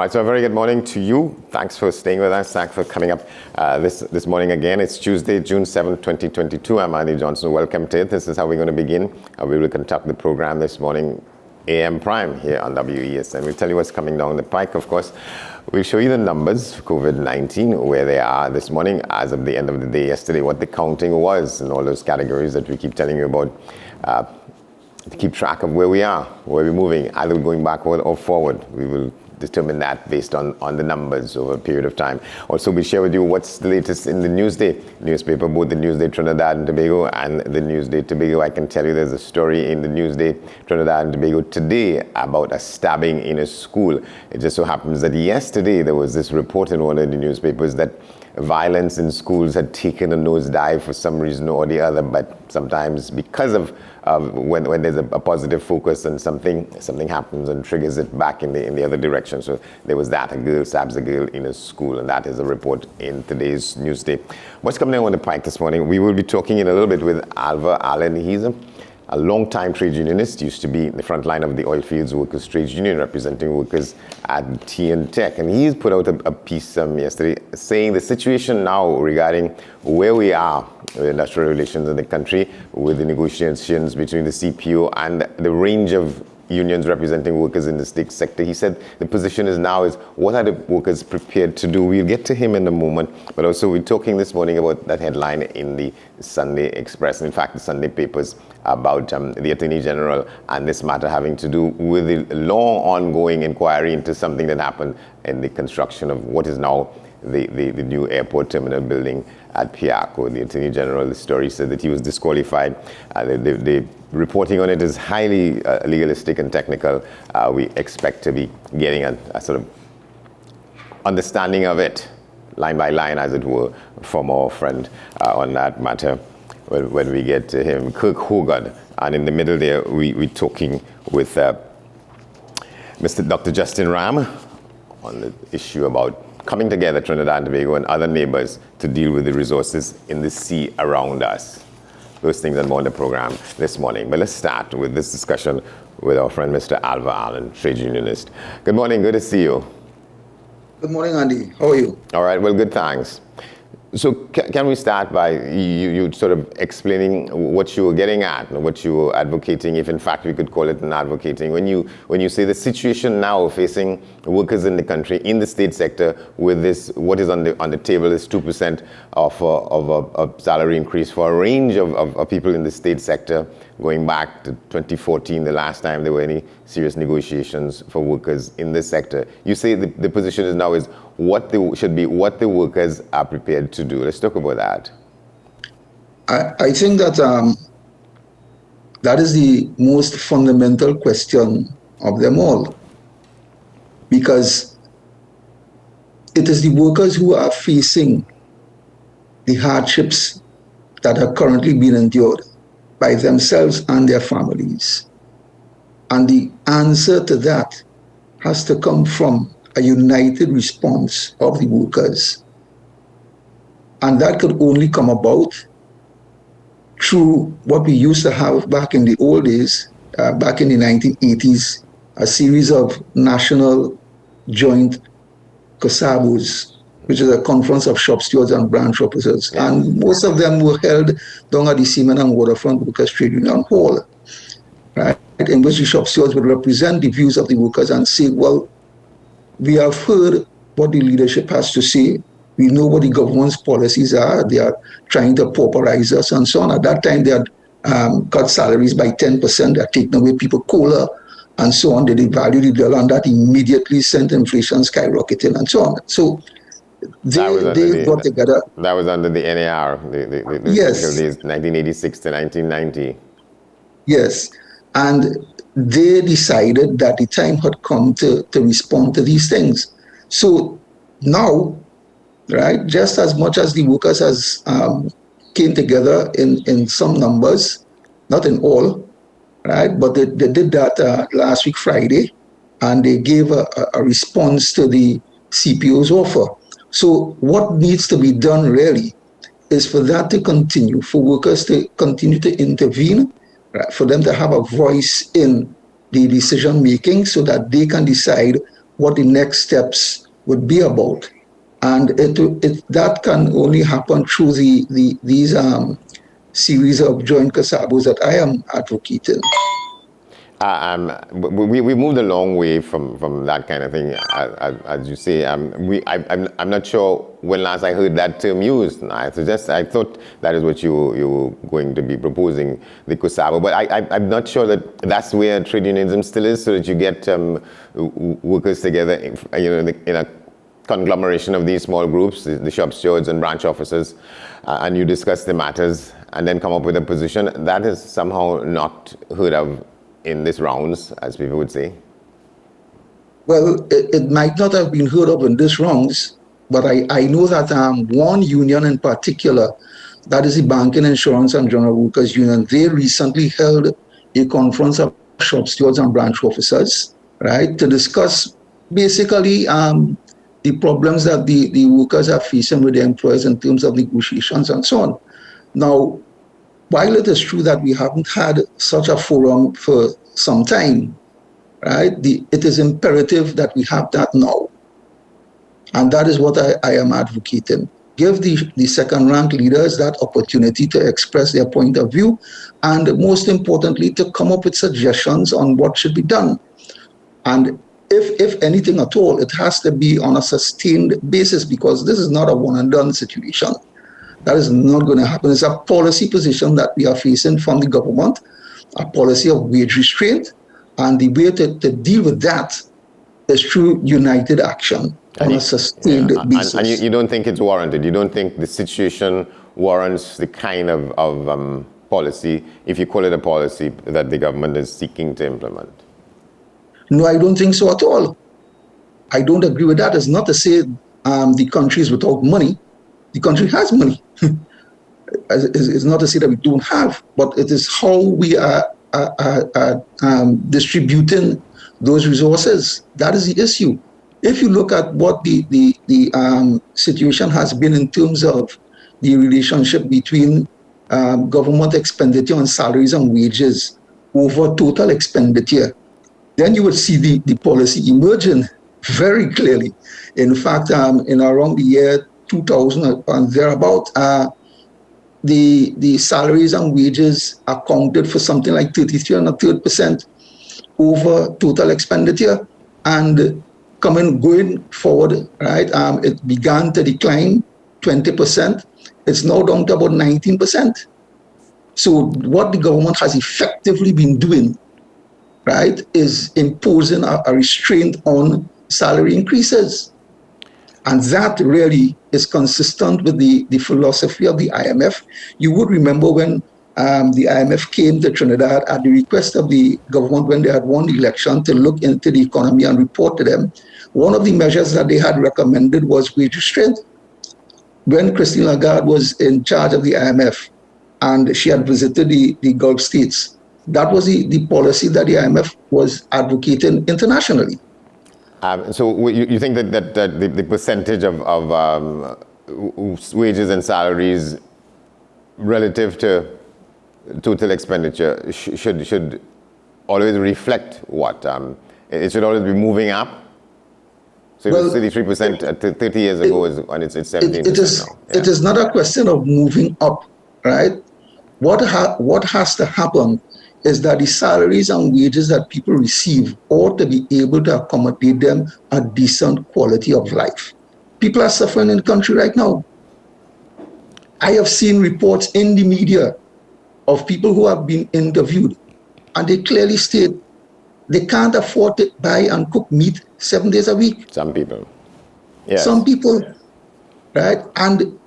right, so a very good morning to you. Thanks for staying with us. Thanks for coming up this morning again. It's Tuesday, June 7th, 2022. I'm Andy Johnson. Welcome to it. This is how we're going to begin. We will conduct the program this morning, AM Prime, here on WES. And we'll tell you what's coming down the pike, of course. We'll show you the numbers for COVID-19, where they are this morning, as of the end of the day yesterday, what the counting was, and all those categories that we keep telling you about, to keep track of where we are, where we're moving, either going backward or forward. We will determine that based on the numbers over a period of time. Also, we share with you what's the latest in the Newsday newspaper, both the Newsday Trinidad and Tobago and the Newsday Tobago. I can tell you there's a story in the Newsday Trinidad and Tobago today about a stabbing in a school. It just so happens that yesterday there was this report in one of the newspapers that violence in schools had taken a nosedive for some reason or the other, but sometimes because of when there's a positive focus and something happens and triggers it back in the other direction. So there was that, a girl stabs a girl in a school, and that is a report in today's Newsday. What's coming on the pike this morning? We will be talking in a little bit with Alva Allen. He's a long-time trade unionist, used to be in the front line of the Oilfields Workers Trades Union, representing workers at TN Tech. And he's put out a piece yesterday saying the situation now regarding where we are with industrial relations in the country, with the negotiations between the CPO and the range of unions representing workers in the state sector. He said the position is what are the workers prepared to do? We'll get to him in a moment, but also we're talking this morning about that headline in the Sunday Express, and in fact the Sunday papers, about the Attorney General and this matter having to do with the long ongoing inquiry into something that happened in the construction of what is now the new airport terminal building at Piarco. The Attorney General, the story said that he was disqualified. The reporting on it is highly legalistic and technical. We expect to be getting a sort of understanding of it, line by line, as it were, from our friend on that matter when we get to him, Kirk Hogarth. And in the middle there, we're talking with Dr. Justin Ram on the issue about coming together, Trinidad and Tobago and other neighbors, to deal with the resources in the sea around us. Those things and more on the program this morning. But let's start with this discussion with our friend, Mr. Alva Allen, trade unionist. Good morning, good to see you. Good morning, Andy. How are you? All right, well, good, thanks. So can we start by you sort of explaining what you were getting at and what you were advocating, if in fact we could call it an advocating, when you say the situation now facing workers in the country, in the state sector, with this, what is on the table is 2% of a salary increase for a range of people in the state sector, going back to 2014, the last time there were any serious negotiations for workers in this sector. You say the position is now is what the workers are prepared to do. Let's talk about that. I think that that is the most fundamental question of them all, because it is the workers who are facing the hardships that are currently being endured by themselves and their families. And the answer to that has to come from a united response of the workers. And that could only come about through what we used to have back in the old days, back in the 1980s, a series of national joint COSABOs, which is a conference of shop stewards and branch officers. Yeah. And most of them were held down at the Seamen and Waterfront Workers Trade Union Hall, right? In which the shop stewards would represent the views of the workers and say, well, we have heard what the leadership has to say. We know what the government's policies are. They are trying to pauperize us and so on. At that time, they had cut salaries by 10%. They had taken away people COLA and so on. They devalued the dollar, and that immediately sent inflation skyrocketing and so on. So they got together. That was under the NAR, the yes. 1986 to 1990. Yes. And they decided that the time had come to respond to these things. So now, right, just as much as the workers has came together in some numbers, not in all, right, but they did that last week Friday, and they gave a response to the CPO's offer. So what needs to be done really is for that to continue, for workers to continue to intervene, right, for them to have a voice in the decision making so that they can decide what the next steps would be about. And that can only happen through these series of joint CASABOs that I am advocating. We moved a long way from that kind of thing, as you say. I'm not sure when last I heard that term used. I thought that is what you were going to be proposing, the CASABO. But I'm not sure that that's where trade unionism still is, so that you get workers together, in a conglomeration of these small groups, the shop stewards and branch officers, and you discuss the matters and then come up with a position. That is somehow not heard of in these rounds, as people would say? Well, it might not have been heard of in these rounds, but I know that one union in particular, that is the Banking, Insurance and General Workers Union, they recently held a conference of shop stewards and branch officers, right, to discuss basically the problems that the workers are facing with their employers in terms of negotiations and so on. Now, while it is true that we haven't had such a forum for some time, right, it is imperative that we have that now. And that is what I am advocating. Give the second-rank leaders that opportunity to express their point of view, and most importantly, to come up with suggestions on what should be done. And if anything at all, it has to be on a sustained basis, because this is not a one-and-done situation. That is not going to happen. It's a policy position that we are facing from the government, a policy of wage restraint, and the way to deal with that is through united action on a sustained basis. And you don't think it's warranted? You don't think the situation warrants the kind of policy, if you call it a policy, that the government is seeking to implement? No, I don't think so at all. I don't agree with that. It's not to say the country is without money. The country has money. It's not to say that we don't have, but it is how we are distributing those resources. That is the issue. If you look at what the situation has been in terms of the relationship between government expenditure on salaries and wages over total expenditure, then you would see the policy emerging very clearly. In fact, in around the year 2000 and thereabout, the salaries and wages accounted for something like 33% over total expenditure, and going forward, right, it began to decline 20%. It's now down to about 19%. So what the government has effectively been doing, right, is imposing a restraint on salary increases. And that really is consistent with the philosophy of the IMF. You would remember when the IMF came to Trinidad at the request of the government when they had won the election to look into the economy and report to them. One of the measures that they had recommended was wage restraint. When Christine Lagarde was in charge of the IMF and she had visited the Gulf states, that was the policy that the IMF was advocating internationally. So you think that the percentage of wages and salaries relative to total expenditure should always reflect what? It should always be moving up? So well, 33% 30 years ago and it's 17% now. Yeah. It is not a question of moving up, right? What has to happen is that the salaries and wages that people receive ought to be able to accommodate them a decent quality of life. People are suffering in the country right now. I have seen reports in the media of people who have been interviewed, and they clearly state they can't afford to buy and cook meat 7 days a week. Some people. Yes. Some people, right? And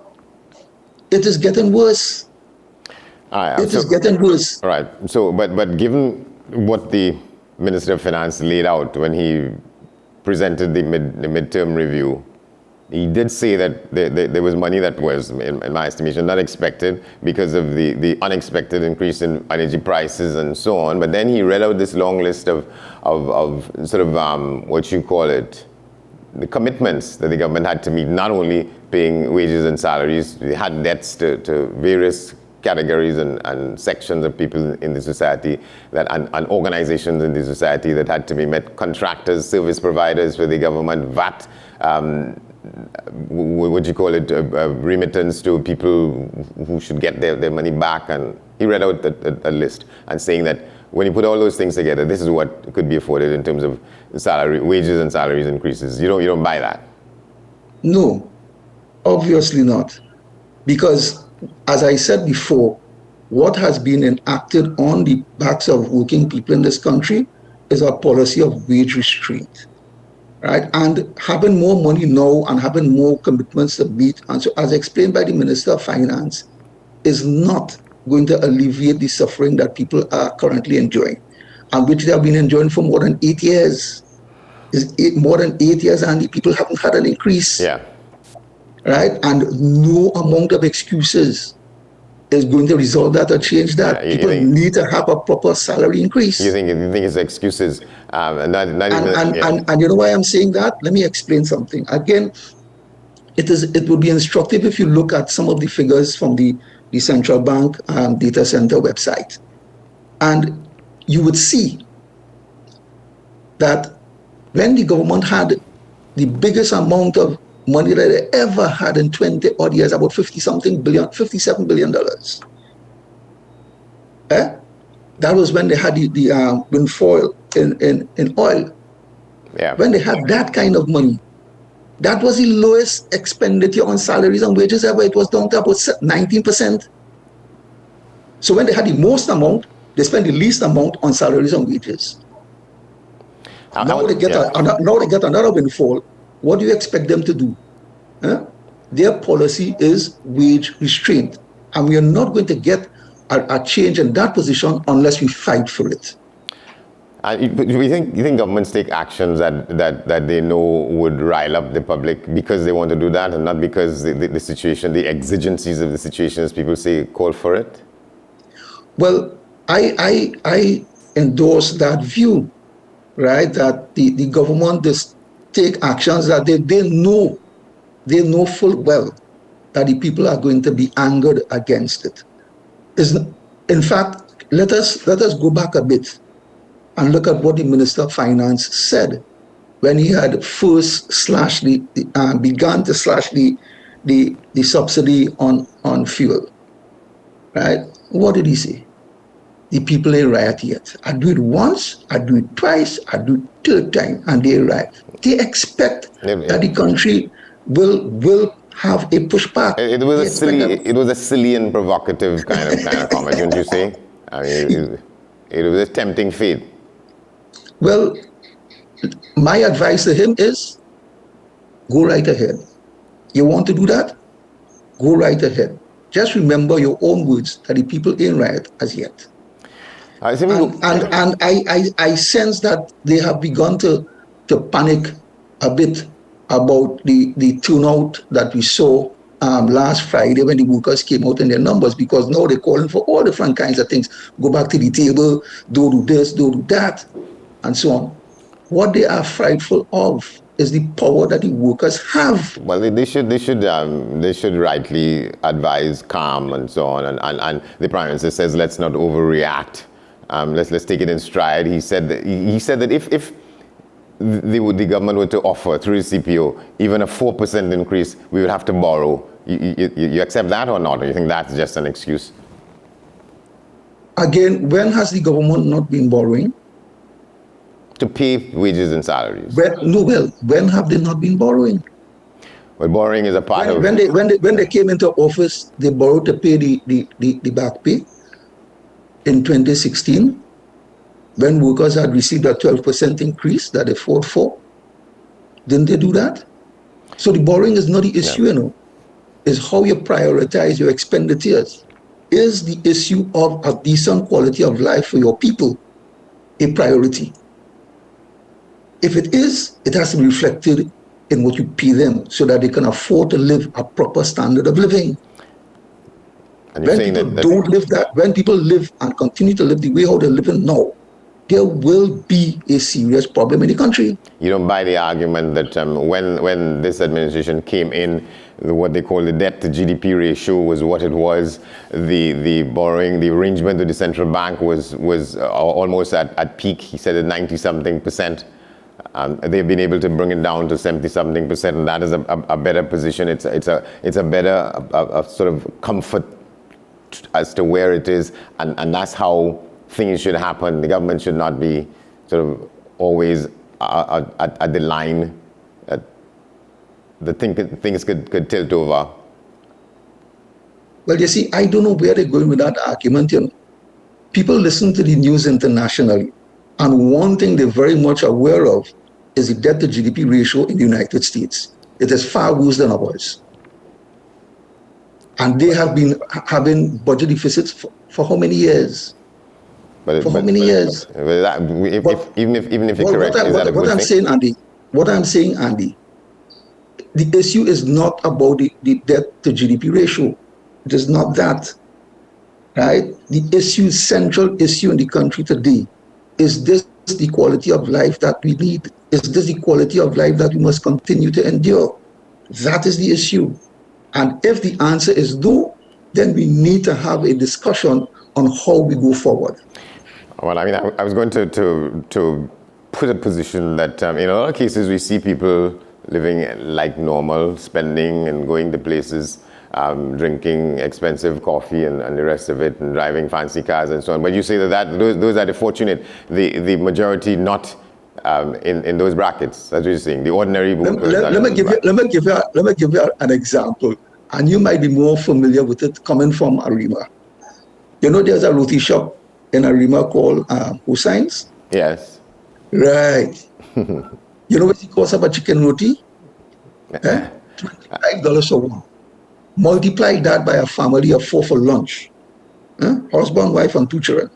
it is getting worse. It is getting worse. Right. So, but given what the Minister of Finance laid out when he presented the midterm review, he did say that there was money that was, in my estimation, not expected because of the unexpected increase in energy prices and so on. But then he read out this long list of sort of what you call it, the commitments that the government had to meet, not only paying wages and salaries, they had debts to various categories and sections of people in the society and organizations in the society that had to be met. Contractors, service providers for the government, VAT, what do you call it, remittance to people who should get their money back. And he read out a list and saying that when you put all those things together, this is what could be afforded in terms of wages and salaries increases. You don't buy that. No, obviously not. Because, as I said before, what has been enacted on the backs of working people in this country is a policy of wage restraint, right? And having more money now and having more commitments to meet, and so as explained by the Minister of Finance, is not going to alleviate the suffering that people are currently enjoying, and which they have been enjoying for more than 8 years. More than 8 years, and the people haven't had an increase. Yeah. Right? And no amount of excuses is going to resolve that or change that. Yeah, people need to have a proper salary increase. You think it's excuses? And you know why I'm saying that? Let me explain something. Again, it would be instructive if you look at some of the figures from the central bank data center website. And you would see that when the government had the biggest amount of money that they ever had in 20 odd years, about $57 billion. That was when they had the windfall in oil. Yeah. When they had that kind of money, that was the lowest expenditure on salaries and wages ever. It was down to about 19%. So when they had the most amount, they spent the least amount on salaries and wages. Now they get another windfall. What do you expect them to do? Their policy is wage restraint. And we are not going to get a change in that position unless we fight for it. You think governments take actions that they know would rile up the public because they want to do that and not because the situation, the exigencies of the situation, as people say, call for it? Well, I endorse that view, right? That the government just take actions that they know full well that the people are going to be angered against it. In fact, let us go back a bit and look at what the Minister of Finance said when he had first began to slash the subsidy on fuel. Right? What did he say? The people ain't riot yet. I do it once, I do it twice, I do it third time, and they riot. They expect that the country will have a pushback. It was a silly and provocative kind of comment, wouldn't you say? I mean, it was a tempting fate. Well, my advice to him is, go right ahead. You want to do that? Go right ahead. Just remember your own words, that the people ain't riot as yet. I sense that they have begun to panic a bit about the turnout that we saw last Friday when the workers came out in their numbers, because now they're calling for all different kinds of things. Go back to the table, don't do this, don't do that, and so on. What they are frightful of is the power that the workers have. Well, they should rightly advise calm and so on. And the Prime Minister says, let's not overreact. Let's take it in stride. He said that if the government were to offer through the CPO even a 4% increase, we would have to borrow. You accept that or not? Or you think that's just an excuse? Again, when has the government not been borrowing? To pay wages and salaries. When have they not been borrowing? Well, borrowing is a part of... When they came into office, they borrowed to pay the back pay. In 2016, when workers had received a 12% increase that they fought for, didn't they do that? So the borrowing is not the issue, you know. It's how you prioritize your expenditures. Is the issue of a decent quality of life for your people a priority? If it is, it has to be reflected in what you pay them so that they can afford to live a proper standard of living. And you're saying when people live and continue to live the way how they're living now, there will be a serious problem in the country. You don't buy the argument that when this administration came in, what they call the debt to GDP ratio was what it was. The borrowing, the arrangement with the central bank was almost at peak. He said at 90-something%. They've been able to bring it down to 70-something%, and that is a better position. It's a better sort of comfort as to where it is, and that's how things should happen. The government should not be sort of always at the line. Things could tilt over. Well, you see, I don't know where they're going with that argument. You know, people listen to the news internationally, and one thing they're very much aware of is the debt to GDP ratio in the United States. It is far worse than ours. And they have been having budget deficits for how many years? How many years? Even if you're correct, is that a good thing? What I'm saying, Andy, the issue is not about the debt to GDP ratio. It is not that, right? The central issue in the country today, is this the quality of life that we need? Is this the quality of life that we must continue to endure? That is the issue. And if the answer is no, then we need to have a discussion on how we go forward. Well, I mean, I was going to put a position that in a lot of cases we see people living like normal, spending and going to places, drinking expensive coffee and the rest of it, and driving fancy cars and so on. But you say that those are the fortunate, the majority not in those brackets. That's what you're saying. The ordinary. Let me give you an example, and you might be more familiar with it coming from Arima. You know, there's a roti shop in Arima called Hussein's. Yes. Right. You know what it costs of a chicken roti? $25 for one. Multiply that by a family of 4 for lunch. Husband, wife, and 2 children.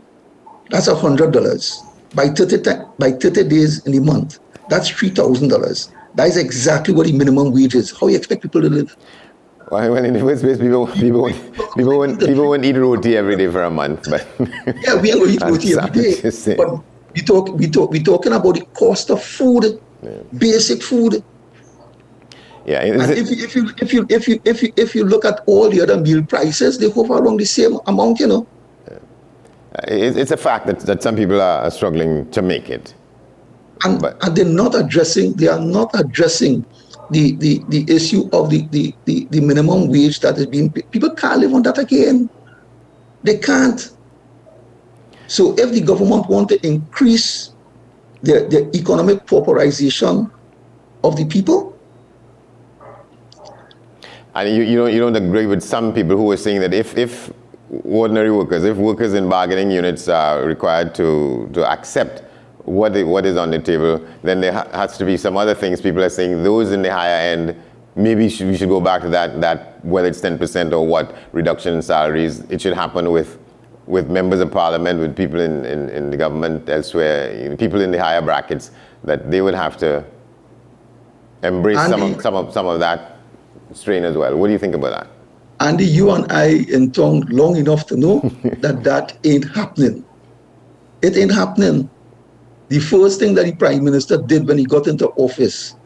That's $100. By 30 days in a month, that's $3,000. That is exactly what the minimum wage is. How you expect people to live? Well, in the first place, people won't eat roti every day for a month. But yeah, we are going to eat roti every day. But we're talking about the cost of food, basic food. Yeah. And if you look at all the other meal prices, they hover around the same amount, you know. It's a fact that some people are struggling to make it. And they're not addressing the issue of the minimum wage that is being paid. People can't live on that again. They can't. So if the government want to increase the economic pauperization of the people. And you don't agree with some people who are saying that if ordinary workers, if workers in bargaining units are required to accept what is on the table, then there has to be some other things. People are saying those in the higher end, maybe we should go back to that whether it's 10% or what, reduction in salaries. It should happen with members of parliament, with people in the government elsewhere, people in the higher brackets, that they would have to embrace some of that strain as well. What do you think about that? Andy, you and I in town long enough to know that ain't happening. It ain't happening. The first thing that the Prime Minister did when he got into office,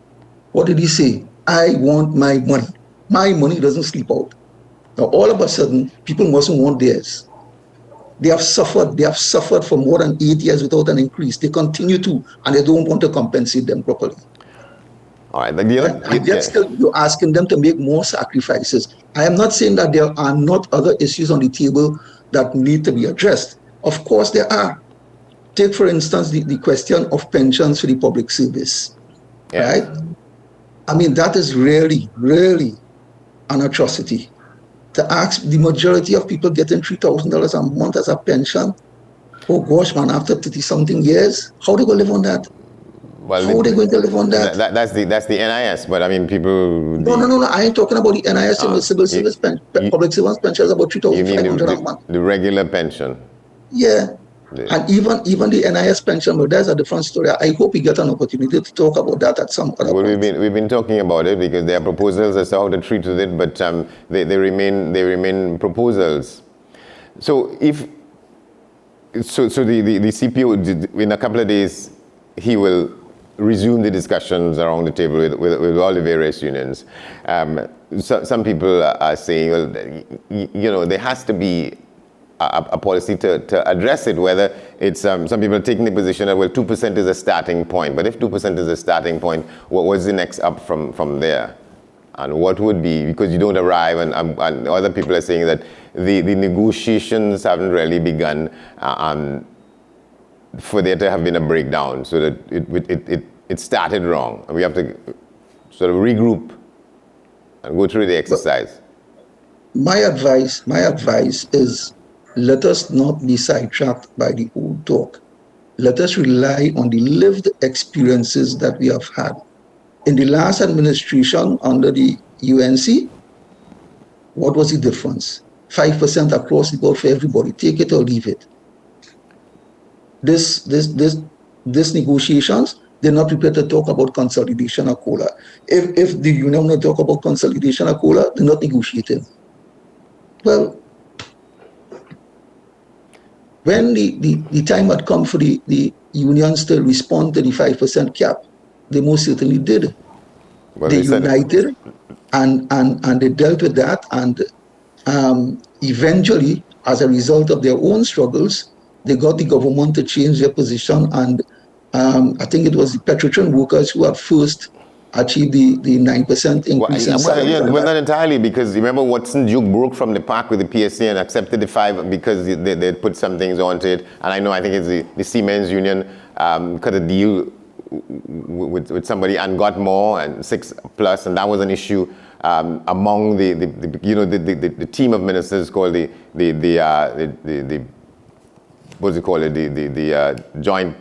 what did he say? I want my money. My money doesn't sleep out. Now all of a sudden, people mustn't want theirs. They have suffered for more than 8 years without an increase. They continue to, and they don't want to compensate them properly. All right, and yet still you're asking them to make more sacrifices. I am not saying that there are not other issues on the table that need to be addressed. Of course there are. Take, for instance, the question of pensions for the public service, right? I mean, that is really, really an atrocity. To ask the majority of people getting $3,000 a month as a pension, oh gosh, man, after 30-something years, how they going to live on that? Well, how are they going to live on that? That's the NIS, but I mean, people... No, I ain't talking about the NIS and the civil service public service pension is about $3,500 a month. The regular pension. Yeah. And even the NIS pension, but that's a different story. I hope we get an opportunity to talk about that at some other point. We've been talking about it because there are proposals as to how to treat with it, but they remain proposals. So if so the CPO, in a couple of days, he will resume the discussions around the table with all the various unions. Some people are saying, well, there has to be a policy to address it, whether it's, some people are taking the position that, well, 2% is a starting point. But if 2% is a starting point, what's the next up from there? And what would be, because you don't arrive, and other people are saying that the negotiations haven't really begun for there to have been a breakdown, so that it started wrong. And we have to sort of regroup and go through the exercise. My advice is, let us not be sidetracked by the old talk. Let us rely on the lived experiences that we have had. In the last administration under the UNC, what was the difference? 5% across the board for everybody. Take it or leave it. This negotiations, they're not prepared to talk about consolidation of COLA. If the union want to talk about consolidation of COLA, they're not negotiating. Well, when the time had come for the unions to respond to the 5% cap, they most certainly did. Well, they united and they dealt with that, and eventually, as a result of their own struggles, they got the government to change their position, and I think it was the petrotron workers who had first achieved the 9% increase in salary. Well, not entirely, because remember Watson Duke broke from the pack with the PSA and accepted the 5 because they put some things onto it. And I think it's the Siemens Union cut a deal with somebody and got more, and 6+, and that was an issue among the team of ministers called the what do you call it, the joint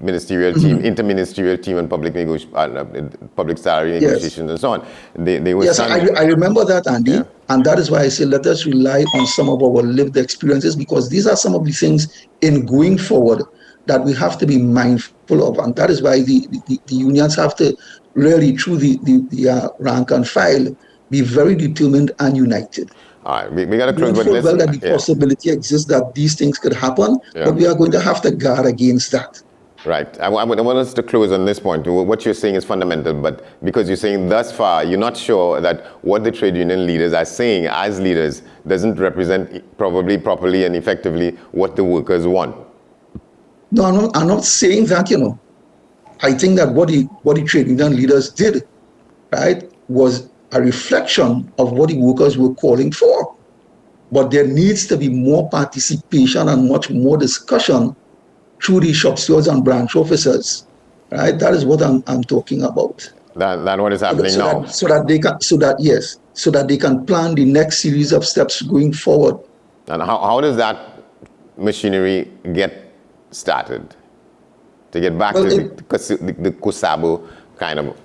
ministerial team, interministerial team on public salary negotiations, and so on. They were I remember that, Andy, and that is why I say let us rely on some of our lived experiences, because these are some of the things in going forward that we have to be mindful of, and that is why the unions have to really, through the rank and file, be very determined and united. All right, we got to close. But well, that the possibility exists that these things could happen, but we are going to have to guard against that. Right. I want us to close on this point. What you're saying is fundamental, but because you're saying thus far, you're not sure that what the trade union leaders are saying as leaders doesn't represent probably properly and effectively what the workers want. No, I'm not saying that, I think that what the trade union leaders did, right, was a reflection of what the workers were calling for. But there needs to be more participation and much more discussion through the shop stewards and branch officers, right? That is what I'm talking about. That what is happening now. So that they can plan the next series of steps going forward. And how does that machinery get started to get back to the COSABO kind of?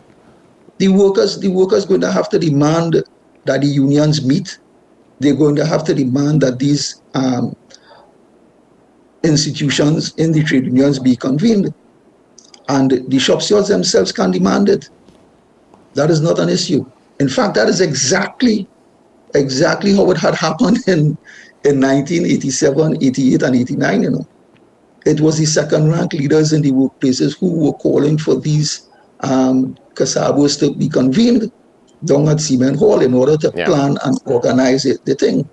The workers going to have to demand that the unions meet. They're going to have to demand that these institutions in the trade unions be convened, and the shop stewards themselves can demand it. That is not an issue. In fact, that is exactly how it had happened in 1987, 88, and 89. It was the second-rank leaders in the workplaces who were calling for these COSABOs to be convened down at Siemens Hall in order to plan and organize the thing,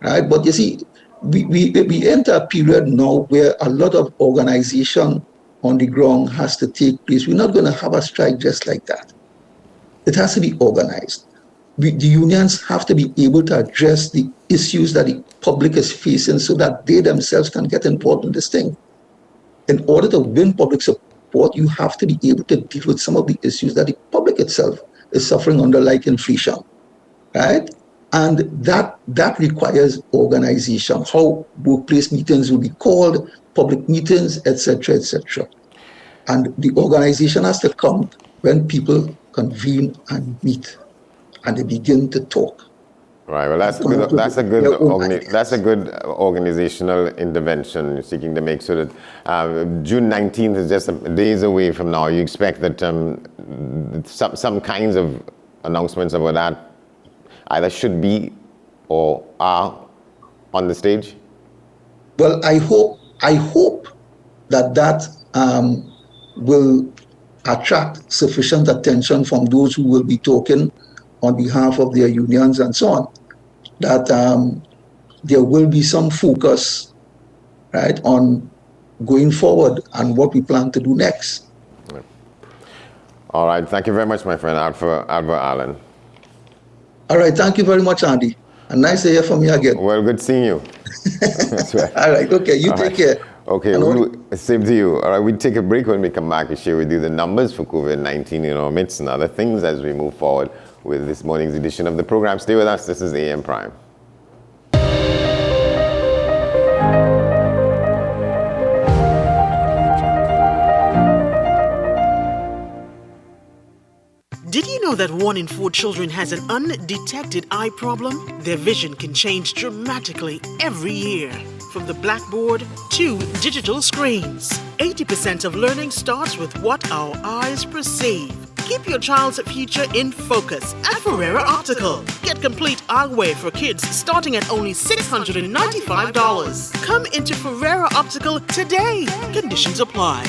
right? But you see, we enter a period now where a lot of organization on the ground has to take place. We're not going to have a strike just like that. It has to be organized. The unions have to be able to address the issues that the public is facing so that they themselves can get involved in this thing. In order to win public support, you have to be able to deal with some of the issues that the public itself is suffering under, like inflation, right? And that requires organization, how workplace meetings will be called, public meetings, etc., etc. And the organization has to come when people convene and meet, and they begin to talk. Right. Well, that's a good organizational intervention, seeking to make sure that June 19th is just days away from now. You expect that some kinds of announcements about that either should be or are on the stage? Well, I hope I hope that will attract sufficient attention from those who will be talking on behalf of their unions and so on, that there will be some focus, right, on going forward and what we plan to do next. All right. Thank you very much, my friend, Alpha Allen. All right. Thank you very much, Andy. And nice to hear from you again. Well, good seeing you. That's right. All right. Okay. You take care. Okay. Same to you. All right. We take a break. When we come back, we share with you the numbers for COVID-19 in our midst and other things as we move forward with this morning's edition of the program. Stay with us. This is AM Prime. Did you know that 1 in 4 children has an undetected eye problem? Their vision can change dramatically every year, from the blackboard to digital screens. 80% of learning starts with what our eyes perceive. Keep your child's future in focus at Ferreira Optical. Get complete eyewear for kids starting at only $695. Come into Ferreira Optical today. Conditions apply.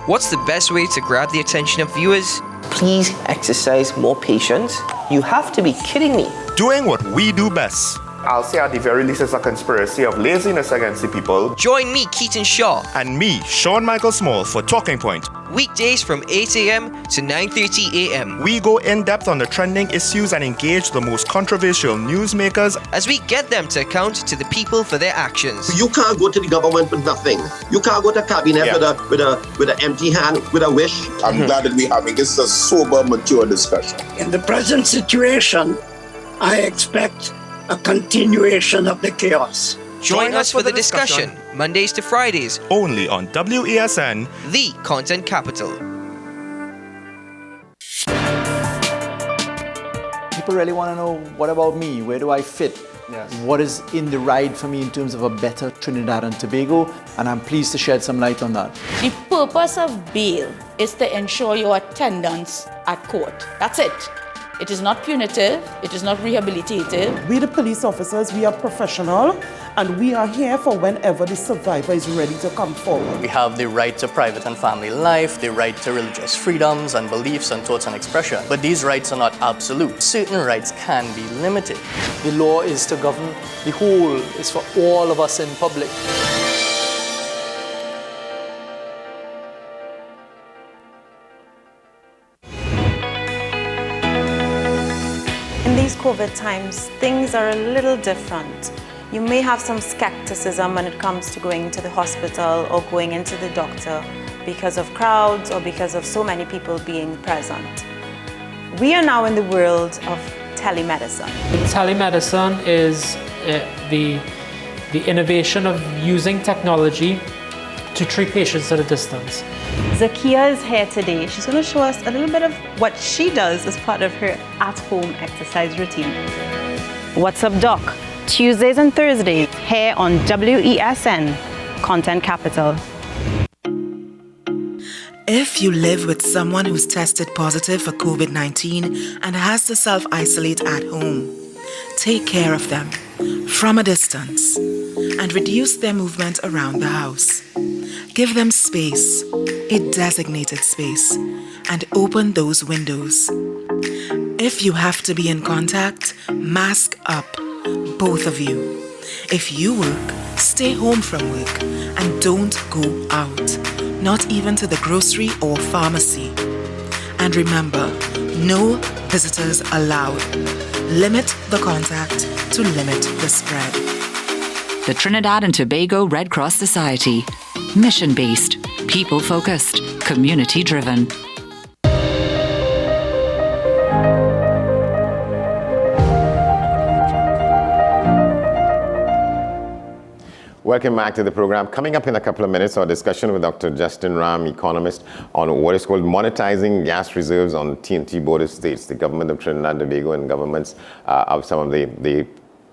What's the best way to grab the attention of viewers? Please exercise more patience. You have to be kidding me. Doing what we do best. I'll say at the very least it's a conspiracy of laziness against the people. Join me, Keaton Shaw. And me, Sean Michael Small, for Talking Point. Weekdays from 8 a.m. to 9:30 a.m. We go in-depth on the trending issues and engage the most controversial newsmakers as we get them to account to the people for their actions. You can't go to the government with nothing. You can't go to cabinet with an empty hand, with a wish. I'm glad that we're having this a sober, mature discussion. In the present situation, I expect a continuation of the chaos. Join us for the discussion, Mondays to Fridays, only on WESN, the content capital. People really want to know, what about me? Where do I fit? Yes. What is in the ride for me in terms of a better Trinidad and Tobago? And I'm pleased to shed some light on that. The purpose of bail is to ensure your attendance at court. That's it. It is not punitive, it is not rehabilitative. We the police officers, we are professional and we are here for whenever the survivor is ready to come forward. We have the right to private and family life, the right to religious freedoms and beliefs and thoughts and expression. But these rights are not absolute. Certain rights can be limited. The law is to govern the whole, is for all of us in public. In these COVID times, things are a little different. You may have some skepticism when it comes to going to the hospital or going into the doctor because of crowds or because of so many people being present. We are now in the world of telemedicine. Telemedicine is the innovation of using technology to treat patients at a distance. Zakia is here today. She's going to show us a little bit of what she does as part of her at-home exercise routine. What's up, Doc? Tuesdays and Thursdays here on WESN, Content Capital. If you live with someone who's tested positive for COVID-19 and has to self-isolate at home, take care of them from a distance and reduce their movement around the house. Give them space, a designated space, and open those windows. If you have to be in contact, mask up, both of you. If you work, stay home from work and don't go out, not even to the grocery or pharmacy. And remember, no visitors allowed. Limit the contact to limit the spread. The Trinidad and Tobago Red Cross Society. Mission-based, people-focused, community-driven. Welcome back to the program. Coming up in a couple of minutes, our discussion with Dr. Justin Ram, economist, on what is called monetizing gas reserves on TNT border states. The government of Trinidad and Tobago and governments of some of the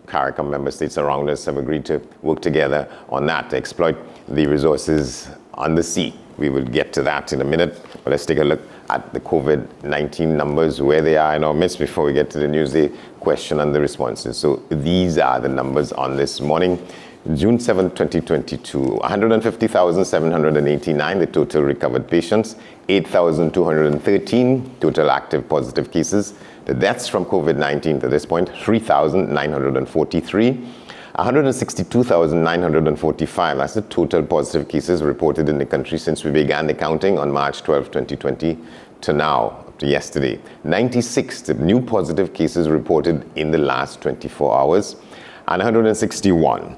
CARICOM member states around us have agreed to work together on that to exploit the resources on the sea. We will get to that in a minute, but let's take a look at the COVID-19 numbers, where they are in our midst before we get to the Newsday question and the responses. So these are the numbers on this morning. June 7, 2022, 150,789 the total recovered patients, 8,213 total active positive cases. The deaths from COVID-19 to this point, 3,943. 162,945, that's the total positive cases reported in the country since we began the counting on March 12, 2020 to now, up to yesterday. 96 new positive cases reported in the last 24 hours, and 161.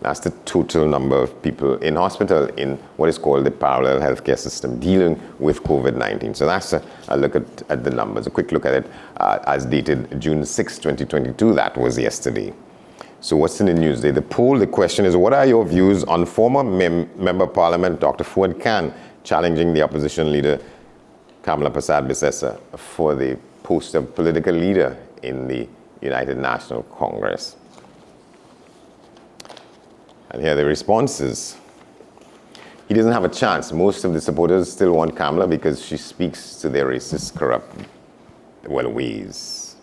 That's the total number of people in hospital in what is called the parallel healthcare system dealing with COVID-19. So that's a look at the numbers, a quick look at it as dated June 6, 2022. That was yesterday. So what's in the news today? The poll, the question is, what are your views on former Member of Parliament Dr. Fuad Khan challenging the opposition leader Kamla Persad-Bissessar for the post of political leader in the United National Congress? And here are the responses. He doesn't have a chance. Most of the supporters still want Kamla because she speaks to their racist, corrupt ways.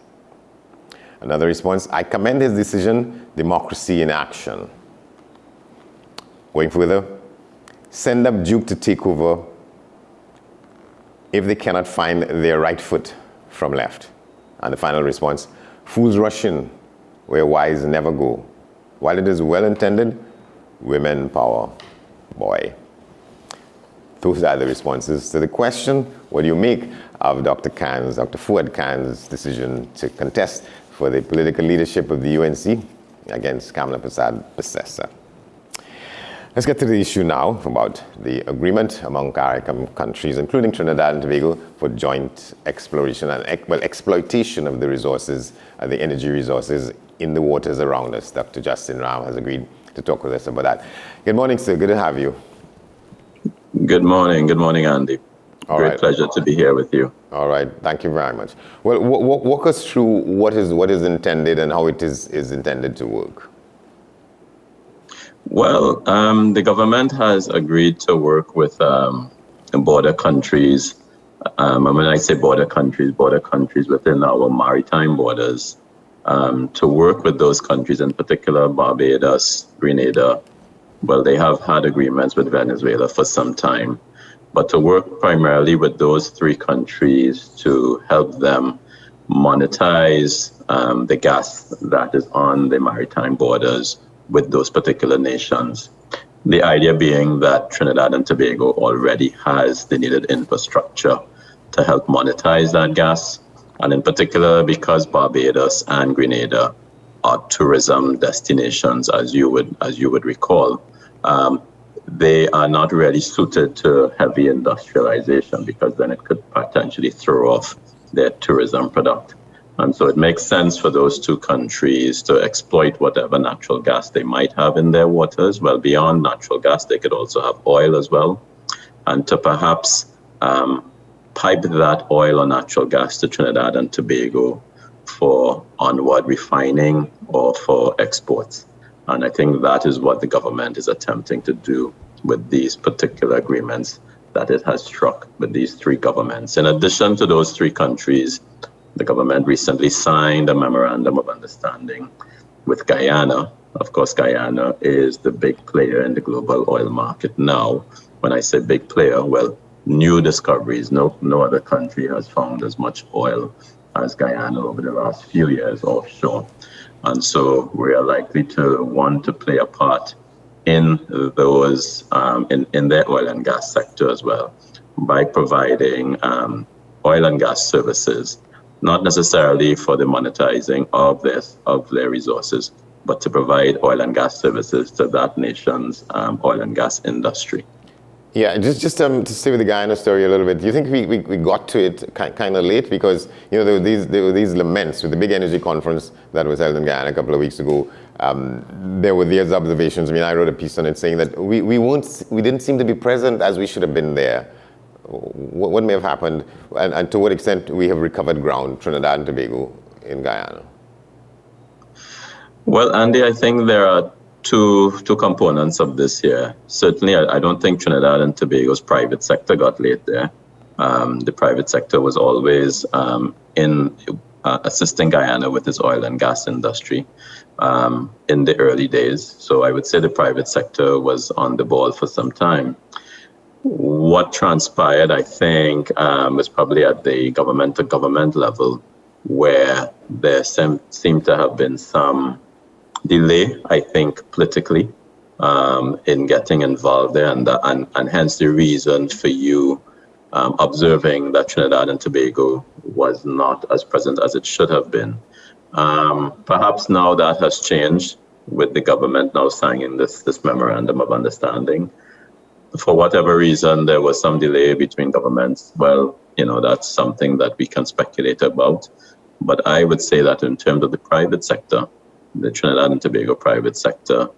Another response, I commend his decision, democracy in action. Going further, send up Duke to take over if they cannot find their right foot from left. And the final response, fools rush in where wise never go. While it is well intended, women power, boy. Those are the responses to the question, what do you make of Dr. Fuad Khan's decision to contest for the political leadership of the UNC against Kamla Persad-Bissessar? Let's get to the issue now about the agreement among CARICOM countries, including Trinidad and Tobago, for joint exploration and exploitation of the resources, the energy resources in the waters around us. Dr. Justin Ram has agreed to talk with us about that. Good morning, sir. Good to have you. Good morning. Good morning, Andy. Great pleasure to be here with you. All right. Thank you very much. Well, walk us through what is intended and how it is intended to work. Well, the government has agreed to work with border countries. And when I say border countries within our maritime borders, to work with those countries, in particular Barbados, Grenada. Well, they have had agreements with Venezuela for some time, but to work primarily with those three countries to help them monetize the gas that is on the maritime borders with those particular nations. The idea being that Trinidad and Tobago already has the needed infrastructure to help monetize that gas. And in particular, because Barbados and Grenada are tourism destinations, as you would recall, they are not really suited to heavy industrialization because then it could potentially throw off their tourism product. And so it makes sense for those two countries to exploit whatever natural gas they might have in their waters. Well, beyond natural gas, they could also have oil as well. And to perhaps pipe that oil or natural gas to Trinidad and Tobago for onward refining or for exports. And I think that is what the government is attempting to do with these particular agreements that it has struck with these three governments. In addition to those three countries, the government recently signed a memorandum of understanding with Guyana. Of course, Guyana is the big player in the global oil market now. When I say big player, well, new discoveries. No other country has found as much oil as Guyana over the last few years offshore. And so we are likely to want to play a part in those, in their oil and gas sector as well, by providing oil and gas services, not necessarily for the monetizing of their resources, but to provide oil and gas services to that nation's oil and gas industry. Yeah, just to stay with the Guyana story a little bit, do you think we got to it kind of late? Because, you know, there were these laments with the big energy conference that was held in Guyana a couple of weeks ago. There were these observations. I mean, I wrote a piece on it saying that we didn't seem to be present as we should have been there. What may have happened, and to what extent we have recovered ground, Trinidad and Tobago in Guyana? Well, Andy, I think there are two components of this here. Certainly, I don't think Trinidad and Tobago's private sector got late there. The private sector was always in assisting Guyana with its oil and gas industry. in the early days. So I would say the private sector was on the ball for some time. What transpired, I think, was probably at the government-to-government level, where there seemed to have been some delay, I think, politically, in getting involved there, and hence the reason for you observing that Trinidad and Tobago was not as present as it should have been. Perhaps now that has changed with the government now signing this memorandum of understanding. For whatever reason, there was some delay between governments. Well, that's something that we can speculate about. But I would say that in terms of the private sector, the Trinidad and Tobago private sector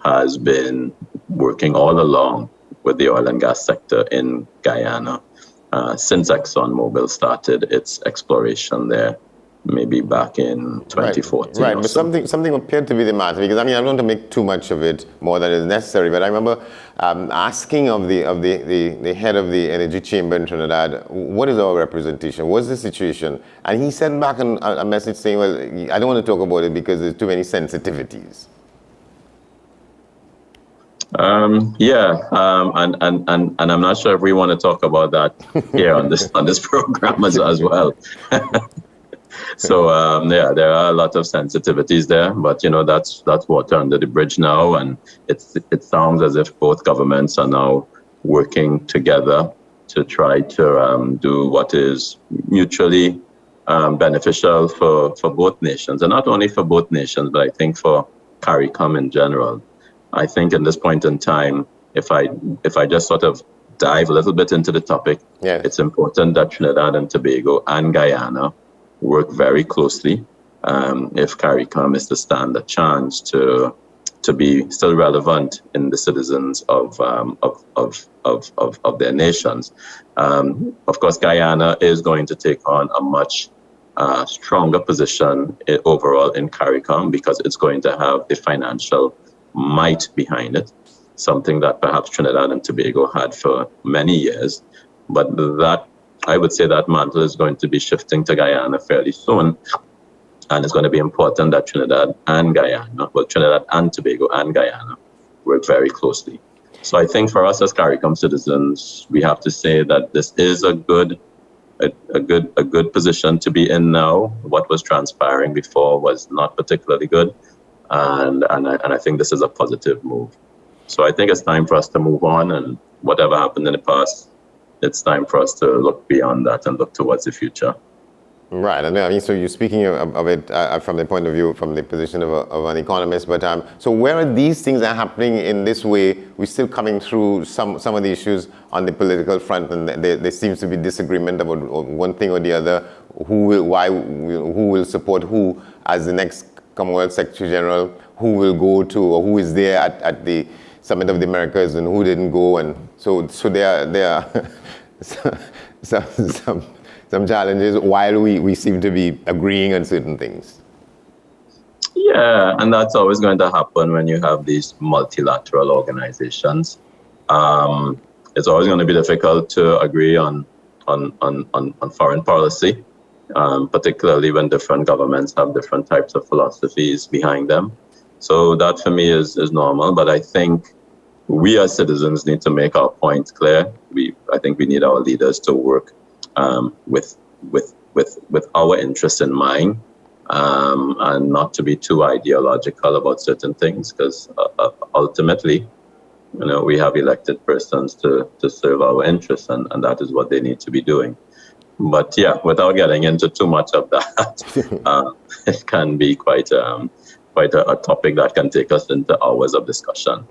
has been working all along with the oil and gas sector in Guyana since ExxonMobil started its exploration there, maybe back in 2014. Right, but something appeared to be the matter, because I don't want to make too much of it more than is necessary, but I remember asking of the head of the energy chamber in Trinidad, what is our representation? What's the situation? And he sent back a message saying, well, I don't want to talk about it because there's too many sensitivities. And I'm not sure if we want to talk about that here on this program as well. So there are a lot of sensitivities there, but that's water under the bridge now, and it sounds as if both governments are now working together to try to do what is mutually beneficial for both nations, and not only for both nations, but I think for CARICOM in general. I think in this point in time, if I just sort of dive a little bit into the topic, it's important that Trinidad and Tobago and Guyana work very closely if CARICOM is to stand a chance to be still relevant in the citizens of their nations. Of course, Guyana is going to take on a much stronger position overall in CARICOM because it's going to have the financial might behind it, something that perhaps Trinidad and Tobago had for many years. But that, I would say, that mantle is going to be shifting to Guyana fairly soon. And it's going to be important that Trinidad and Tobago and Guyana work very closely. So I think for us as CARICOM citizens, we have to say that this is a good position to be in now. What was transpiring before was not particularly good. And I think this is a positive move. So I think it's time for us to move on, and whatever happened in the past, it's time for us to look beyond that and look towards the future. Right, and so you're speaking of it from the point of view, from the position of an economist, but so where are these things that are happening in this way? We're still coming through some of the issues on the political front, and there seems to be disagreement about one thing or the other, who will support who as the next Commonwealth Secretary General, who will go to, or who is there at the Summit of the Americas and who didn't go, and so there are some challenges while we seem to be agreeing on certain things. Yeah, and that's always going to happen when you have these multilateral organizations. It's always going to be difficult to agree on foreign policy. Particularly when different governments have different types of philosophies behind them. So that for me is normal, but I think we as citizens need to make our point clear. I think we need our leaders to work with our interests in mind, and not to be too ideological about certain things, because ultimately, we have elected persons to serve our interests, and that is what they need to be doing. But yeah, without getting into too much of that, it can be quite a topic that can take us into hours of discussion.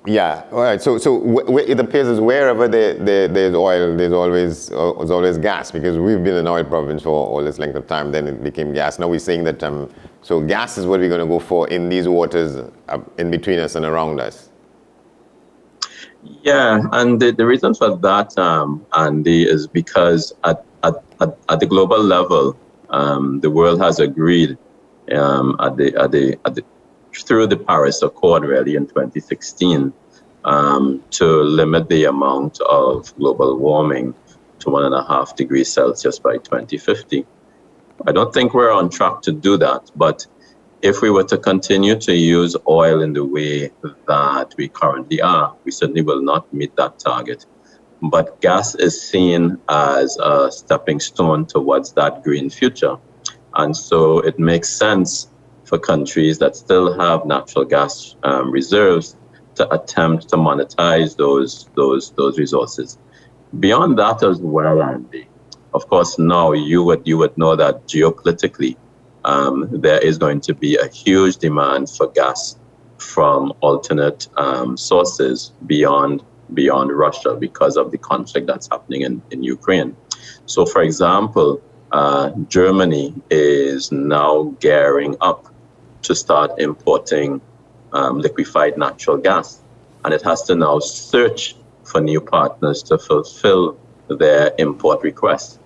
Yeah, all right. So it appears as wherever there's oil, there's always gas, because we've been an oil province for all this length of time. Then it became gas. Now we're saying that so gas is what we're going to go for in these waters in between us and around us. Yeah, and the reason for that, Andy, is because at the global level, the world has agreed through the Paris Accord, really, in 2016, to limit the amount of global warming to 1.5 degrees Celsius by 2050. I don't think we're on track to do that, but if we were to continue to use oil in the way that we currently are, we certainly will not meet that target. But gas is seen as a stepping stone towards that green future. And so it makes sense for countries that still have natural gas reserves to attempt to monetize those resources. Beyond that as well, Andy, of course, now you would know that geopolitically, there is going to be a huge demand for gas from alternate sources beyond Russia because of the conflict that's happening in Ukraine. So, for example, Germany is now gearing up to start importing liquefied natural gas, and it has to now search for new partners to fulfill their import requests.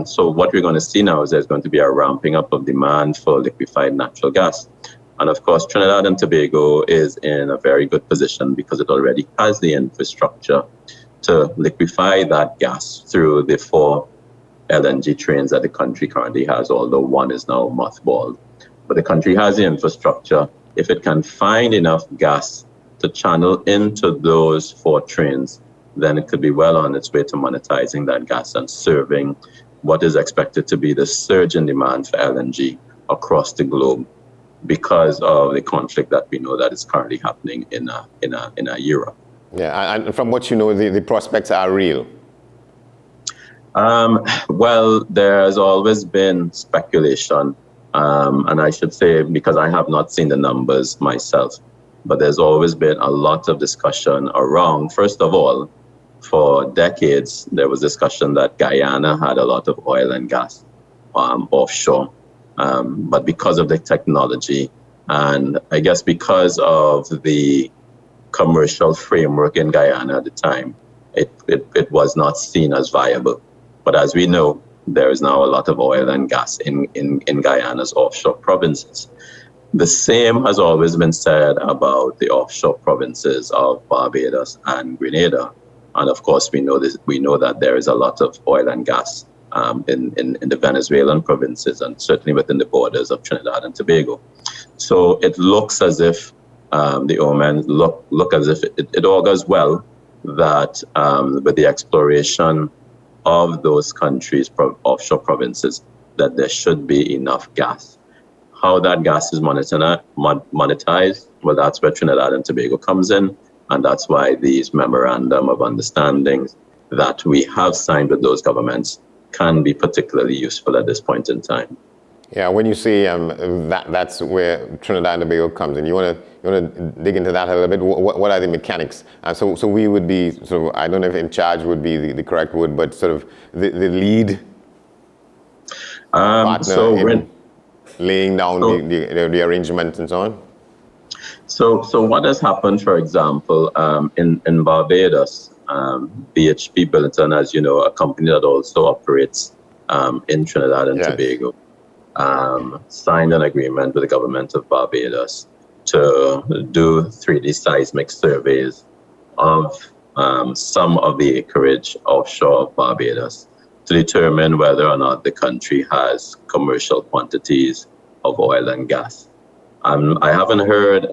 So what we're going to see now is there's going to be a ramping up of demand for liquefied natural gas. And of course, Trinidad and Tobago is in a very good position because it already has the infrastructure to liquefy that gas through the 4 LNG trains that the country currently has, although one is now mothballed. But the country has the infrastructure. If it can find enough gas to channel into those 4 trains, then it could be well on its way to monetizing that gas and serving what is expected to be the surge in demand for LNG across the globe because of the conflict that we know that is currently happening in Europe. Yeah, and from what you know, the prospects are real. Well, there has always been speculation, and I should say, because I have not seen the numbers myself, but there's always been a lot of discussion around, first of all, for decades, there was discussion that Guyana had a lot of oil and gas offshore. But because of the technology, and I guess because of the commercial framework in Guyana at the time, it was not seen as viable. But as we know, there is now a lot of oil and gas in Guyana's offshore provinces. The same has always been said about the offshore provinces of Barbados and Grenada. And of course, we know that there is a lot of oil and gas in the Venezuelan provinces and certainly within the borders of Trinidad and Tobago. So it looks as if the omens look as if it augurs well that with the exploration of those countries' offshore provinces, that there should be enough gas. How that gas is monetized, well, that's where Trinidad and Tobago comes in. And that's why these memorandum of understandings that we have signed with those governments can be particularly useful at this point in time. Yeah, when you say that's where Trinidad and Tobago comes in, you want to dig into that a little bit. What are the mechanics? So we would be sort of, I don't know if in charge would be the correct word, but sort of the lead partner in laying down the arrangements and so on. So what has happened, for example, in Barbados, BHP Billiton, as you know, a company that also operates in Trinidad and Tobago, signed an agreement with the government of Barbados to do 3D seismic surveys of some of the acreage offshore of Barbados to determine whether or not the country has commercial quantities of oil and gas. I haven't heard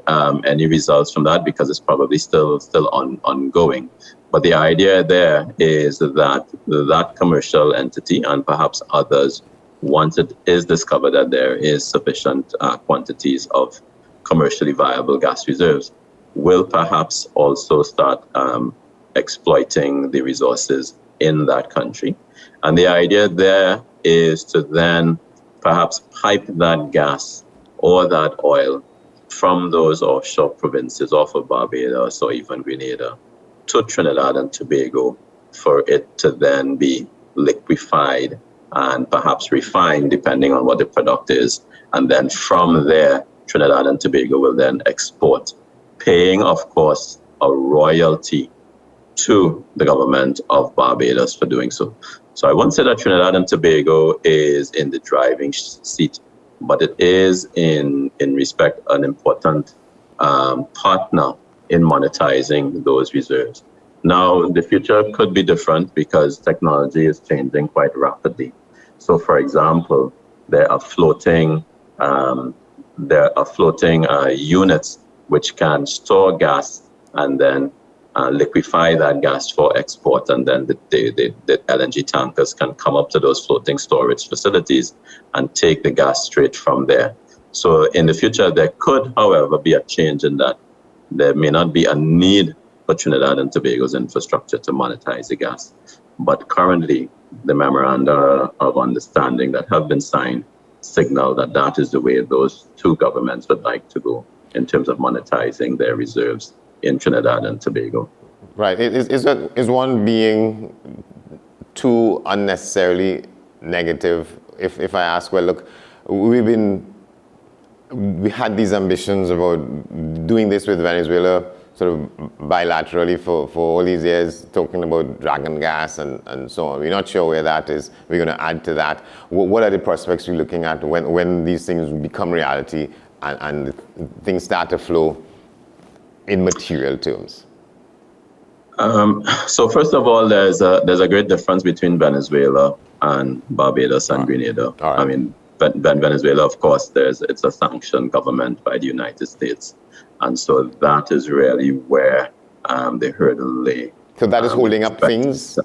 any results from that because it's probably still ongoing. But the idea there is that commercial entity and perhaps others, once it is discovered that there is sufficient quantities of commercially viable gas reserves, will perhaps also start exploiting the resources in that country. And the idea there is to then perhaps pipe that gas or that oil from those offshore provinces off of Barbados or even Grenada to Trinidad and Tobago for it to then be liquefied and perhaps refined depending on what the product is. And then from there, Trinidad and Tobago will then export, paying, of course, a royalty to the government of Barbados for doing so. So I won't say that Trinidad and Tobago is in the driving seat, but it is in respect an important partner in monetizing those reserves. Now, the future could be different because technology is changing quite rapidly. So, for example, there are floating there are floating units which can store gas and then liquefy that gas for export, and then the LNG tankers can come up to those floating storage facilities and take the gas straight from there. So in the future, there could, however, be a change in that. There may not be a need for Trinidad and Tobago's infrastructure to monetize the gas. But currently, the memoranda of understanding that have been signed signal that that is the way those two governments would like to go in terms of monetizing their reserves in Trinidad and Tobago. Right. Is one being too unnecessarily negative? If I ask, well, look, we had these ambitions about doing this with Venezuela sort of bilaterally for all these years, talking about dragon gas and so on. We're not sure where that is. We're going to add to that. What are the prospects we're looking at when these things become reality and things start to flow in material terms? So first of all, there's a great difference between Venezuela and Barbados and Grenada. Right. I mean, Venezuela, of course, it's a sanctioned government by the United States, and so that is really where the hurdle lay. So that is holding up things.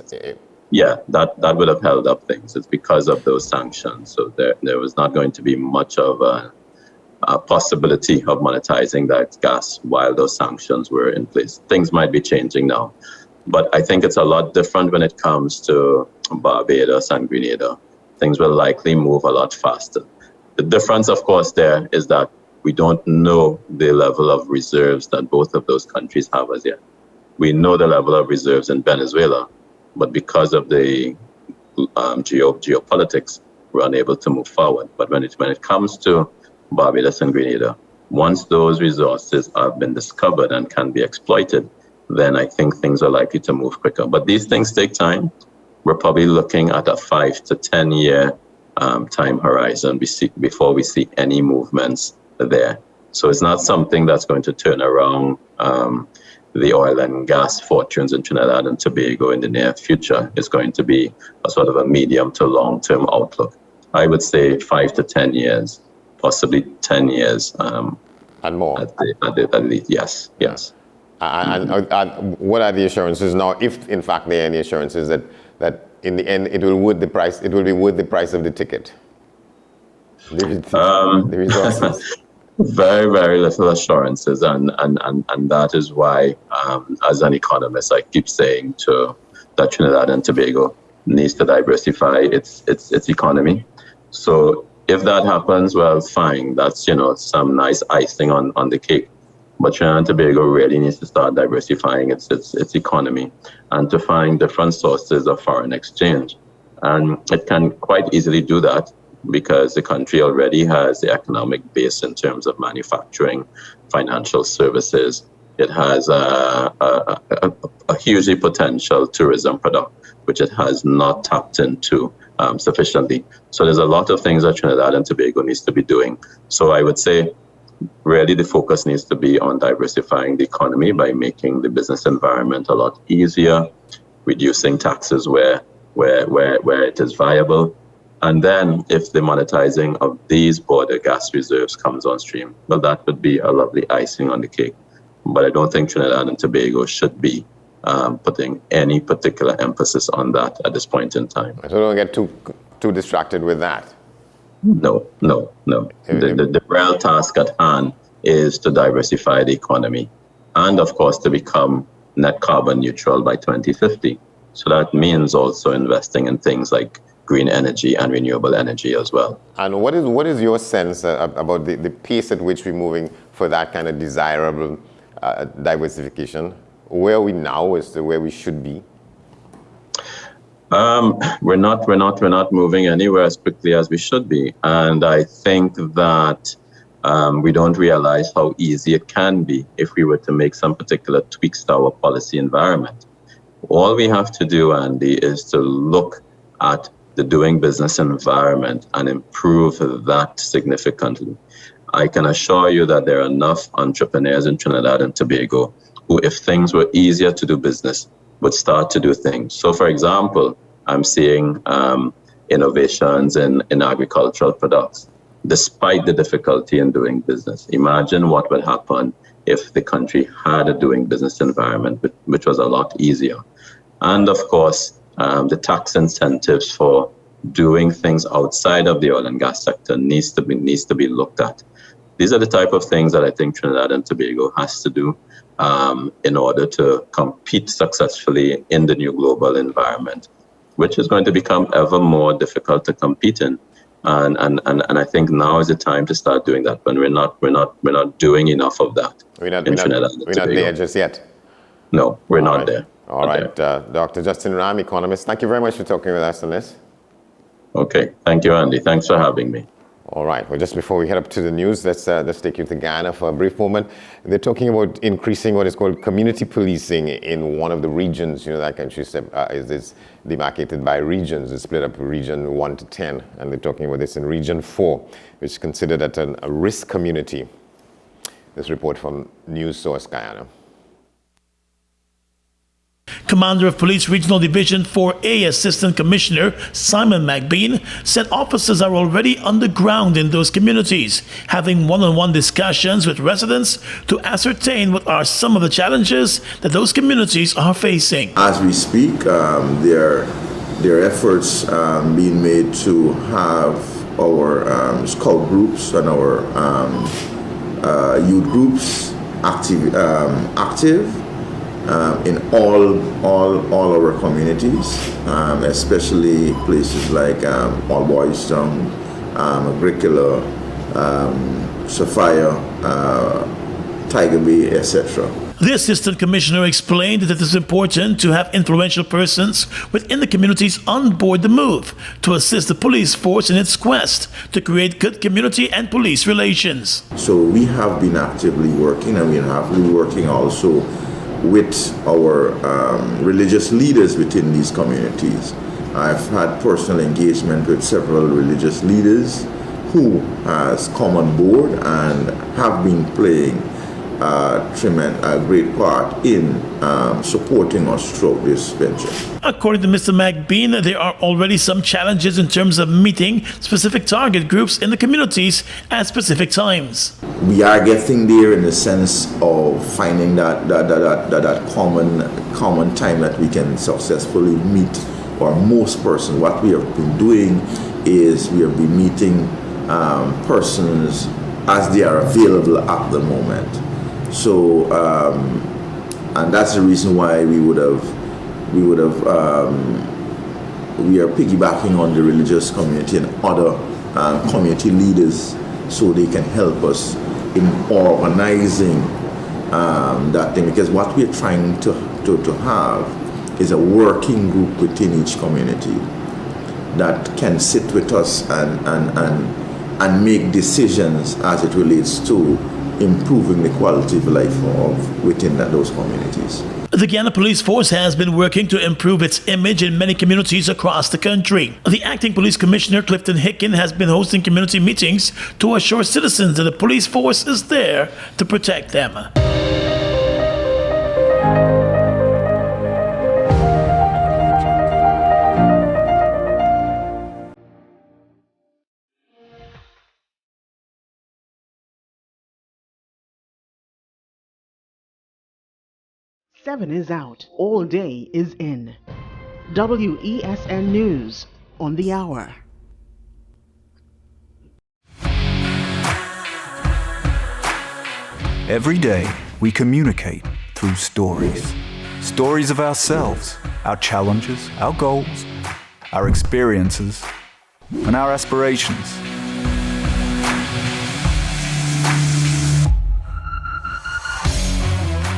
Yeah, that would have held up things. It's because of those sanctions. So there was not going to be much of a possibility of monetizing that gas while those sanctions were in place. Things might be changing now, but I think it's a lot different when it comes to Barbados and Grenada. Things will likely move a lot faster. The difference, of course, there is that we don't know the level of reserves that both of those countries have as yet. We know the level of reserves in Venezuela, but because of the geopolitics, we're unable to move forward. But when it comes to Barbados and Grenada, once those resources have been discovered and can be exploited, then I think things are likely to move quicker. But these things take time. We're probably looking at a 5 to 10 year time horizon before we see any movements there. So it's not something that's going to turn around the oil and gas fortunes in Trinidad and Tobago in the near future. It's going to be a sort of a medium to long-term outlook. I would say 5 to 10 years, possibly 10 years. And more. At least, yes. And what are the assurances now, if in fact there are any assurances that in the end it will be worth the price of the ticket? The resources. Very, very little assurances, and that is why, as an economist, I keep saying that Trinidad and Tobago needs to diversify its economy. So if that happens, well, fine. That's some nice icing on the cake. But Trinidad and Tobago really needs to start diversifying its economy and to find different sources of foreign exchange. And it can quite easily do that because the country already has the economic base in terms of manufacturing, financial services. It has a hugely potential tourism product, which it has not tapped into sufficiently. So there's a lot of things that Trinidad and Tobago needs to be doing. So I would say really the focus needs to be on diversifying the economy by making the business environment a lot easier, reducing taxes where it is viable. And then if the monetizing of these border gas reserves comes on stream, well, that would be a lovely icing on the cake. But I don't think Trinidad and Tobago should be putting any particular emphasis on that at this point in time. So don't get too distracted with that. No. The real task at hand is to diversify the economy and, of course, to become net carbon neutral by 2050. So that means also investing in things like green energy and renewable energy as well. And what is your sense about the pace at which we're moving for that kind of desirable diversification? Where are we now as to where we should be? We're not moving anywhere as quickly as we should be. And I think that we don't realize how easy it can be if we were to make some particular tweaks to our policy environment. All we have to do, Andy, is to look at the doing business environment and improve that significantly. I can assure you that there are enough entrepreneurs in Trinidad and Tobago who, if things were easier to do business, would start to do things. So, for example, I'm seeing innovations in agricultural products. despite the difficulty in doing business. Imagine what would happen if the country had a doing business environment, which was a lot easier. And of course, the tax incentives for doing things outside of the oil and gas sector needs to be looked at. These are the type of things that I think Trinidad and Tobago has to do in order to compete successfully in the new global environment, which is going to become ever more difficult to compete in. And I think now is the time to start doing that. When we're not doing enough of that. We're not there just yet. No, we're not there. All right, Dr. Justin Ram, economist. Thank you very much for talking with us on this. Okay, thank you, Andy. Thanks for having me. All right. Well, just before we head up to the news, let's take you to Ghana for a brief moment. They're talking about increasing what is called community policing in one of the regions. That country is demarcated by regions. It's split up region 1 to 10, and they're talking about this in region 4, which is considered a risk community. This report from News Source Guyana. Commander of Police Regional Division 4A Assistant Commissioner Simon McBean said officers are already on the ground in those communities, having one-on-one discussions with residents to ascertain what are some of the challenges that those communities are facing. As we speak, there are efforts being made to have our scout groups and our youth groups active in all our communities, especially places like All Boys Town, Agricola, Sophia, Tiger Bay, etc. The Assistant Commissioner explained that it is important to have influential persons within the communities on board the move to assist the police force in its quest to create good community and police relations. So we have been actively working, and we have been working also with our religious leaders within these communities. I've had personal engagement with several religious leaders who has come on board and have been playing a great part in supporting us throughout this venture. According to Mr. McBean, there are already some challenges in terms of meeting specific target groups in the communities at specific times. We are getting there in the sense of finding that common time that we can successfully meet, or most persons. What we have been doing is we have been meeting persons as they are available at the moment. So, and that's the reason why we are piggybacking on the religious community and other community leaders so they can help us in organizing that thing, because what we're trying to have is a working group within each community that can sit with us and make decisions as it relates to improving the quality of life within those communities. The Guyana Police Force has been working to improve its image in many communities across the country. The Acting Police Commissioner Clifton Hicken has been hosting community meetings to assure citizens that the police force is there to protect them. Seven is out. All day is in. WESN News on the hour. Every day, we communicate through stories. Stories of ourselves, our challenges, our goals, our experiences, and our aspirations.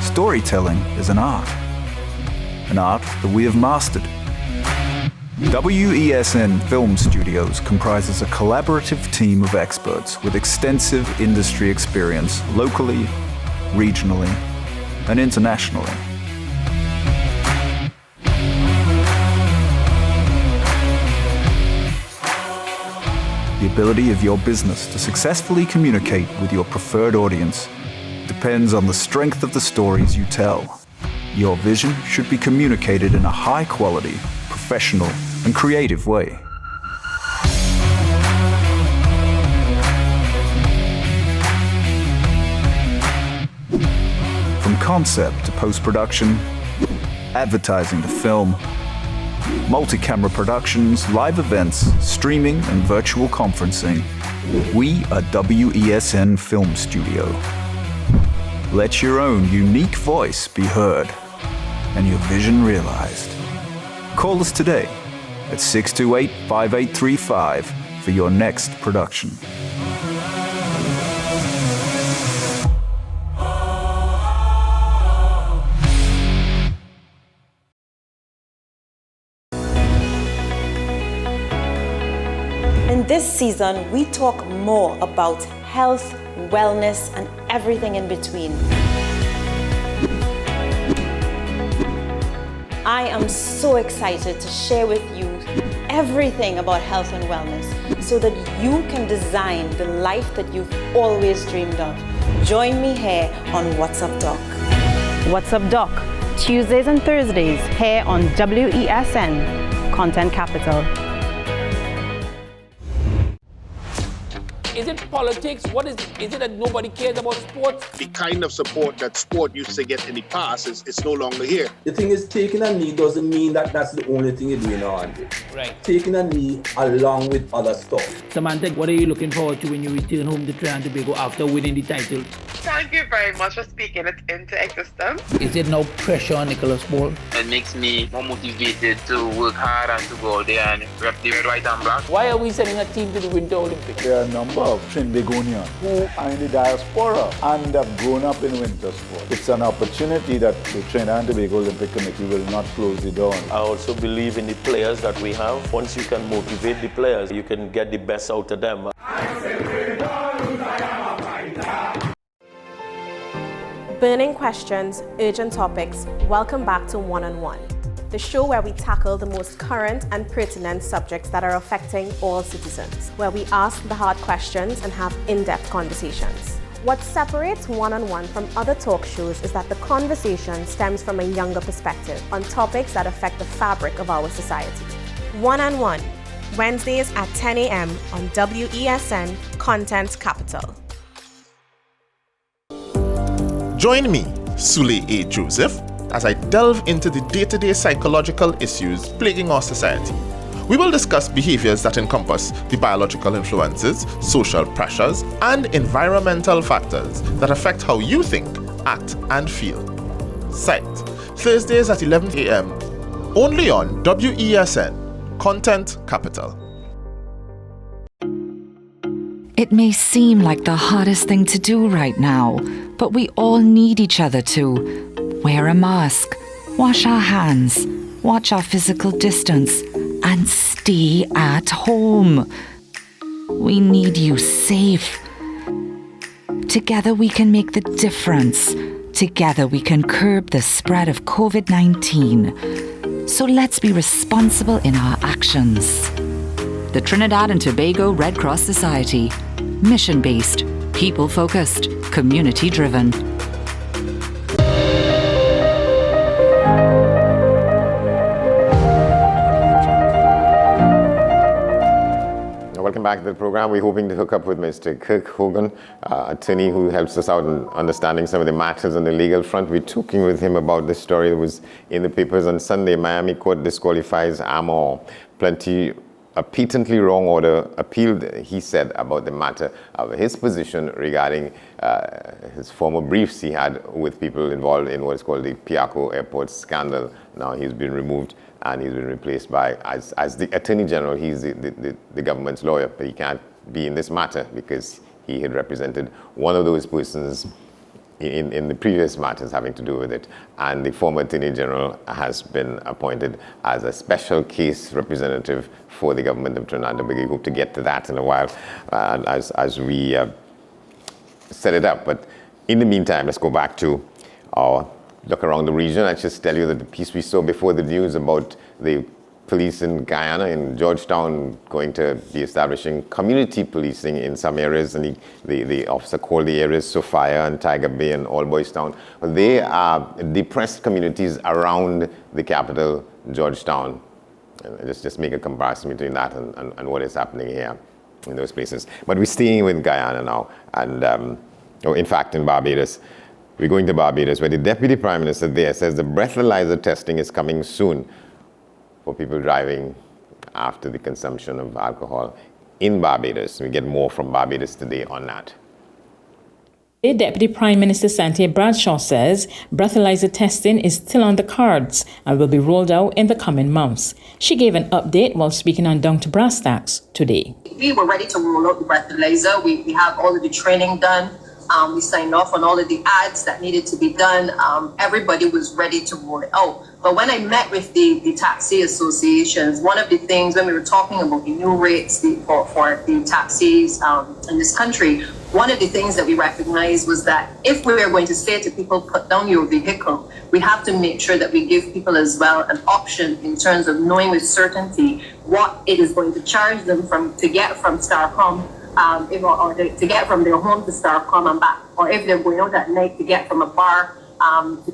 Storytelling is an art that we have mastered. WESN Film Studios comprises a collaborative team of experts with extensive industry experience locally, regionally, and internationally. The ability of your business to successfully communicate with your preferred audience depends on the strength of the stories you tell. Your vision should be communicated in a high-quality, professional, and creative way. concept to post-production, advertising to film, multi-camera productions, live events, streaming, and virtual conferencing. We are WESN Film Studio. Let your own unique voice be heard and your vision realized. Call us today at 628-5835 for your next production. In this season, we talk more about health, wellness, and everything in between. I am so excited to share with you everything about health and wellness so that you can design the life that you've always dreamed of. Join me here on What's Up Doc. What's Up Doc? Tuesdays and Thursdays here on WESN, Content Capital. Is it politics? What is it? Is it that nobody cares about sports? The kind of support that sport used to get in the past is no longer here. The thing is, taking a knee doesn't mean that that's the only thing you're doing on it. Right. Taking a knee along with other stuff. Samantha, what are you looking forward to when you return home to Trinidad and Tobago after winning the title? Thank you very much for speaking it into existence. Is it no pressure on Nicholas Ball? It makes me more motivated to work hard and to go out there and rep the red, white and black. Why are we sending a team to the Winter Olympics? There are a number of Trinbagonians who are in the diaspora and have grown up in winter sport. It's an opportunity that the Trinidad and Tobago Olympic Committee will not close the door. I also believe in the players that we have. Once you can motivate the players, you can get the best out of them. Burning questions, urgent topics, welcome back to One on One, the show where we tackle the most current and pertinent subjects that are affecting all citizens, where we ask the hard questions and have in-depth conversations. What separates One on One from other talk shows is that the conversation stems from a younger perspective on topics that affect the fabric of our society. One on One, Wednesdays at 10 a.m. on WESN Content Capital. Join me, Sule A. Joseph, as I delve into the day-to-day psychological issues plaguing our society. We will discuss behaviors that encompass the biological influences, social pressures, and environmental factors that affect how you think, act, and feel. Sight, Thursdays at 11 a.m., only on WESN, Content Capital. It may seem like the hardest thing to do right now, but we all need each other to wear a mask, wash our hands, watch our physical distance, and stay at home. We need you safe. Together we can make the difference. Together we can curb the spread of COVID-19. So let's be responsible in our actions. The Trinidad and Tobago Red Cross Society. Mission-based, people-focused, community-driven. Welcome back to the program. We're hoping to hook up with Mr. Kirk Hogan, attorney who helps us out in understanding some of the matters on the legal front. We're talking with him about this story that was in the papers on Sunday. Miami court disqualifies Amor. A patently wrong order appealed, he said, about the matter of his position regarding his former briefs he had with people involved in what is called the Piarco Airport scandal. Now he's been removed and he's been replaced by, as the Attorney General, he's the government's lawyer, but he can't be in this matter because he had represented one of those persons in the previous matters having to do with it. And the former Attorney General has been appointed as a special case representative for the government of Trinidad and Tobago. We hope to get to that in a while as we set it up. But in the meantime, let's go back to our look around the region. I just tell you that the piece we saw before the news about the police in Guyana, in Georgetown, going to be establishing community policing in some areas, and the officer called the areas Sophia and Tiger Bay and All Boys Town. They are depressed communities around the capital, Georgetown. And just make a comparison between that and what is happening here in those places. But we're staying with Guyana now, and in fact in Barbados. We're going to Barbados, where the Deputy Prime Minister there says the breathalyzer testing is coming soon for people driving after the consumption of alcohol in Barbados. We get more from Barbados today on that. Deputy Prime Minister Santia Bradshaw says breathalyzer testing is still on the cards and will be rolled out in the coming months. She gave an update while speaking on Down to Brass Tacks today. We were ready to roll out the breathalyzer. We have all of the training done. We signed off on all of the ads that needed to be done. Everybody was ready to roll it out. But when I met with the taxi associations, one of the things when we were talking about the new rates for the taxis in this country, one of the things that we recognized was that if we are going to say to people, put down your vehicle, we have to make sure that we give people as well an option in terms of knowing with certainty what it is going to charge them to get from Starcom, or to get from their home to Starcom and back, or if they're going out at night to get from a bar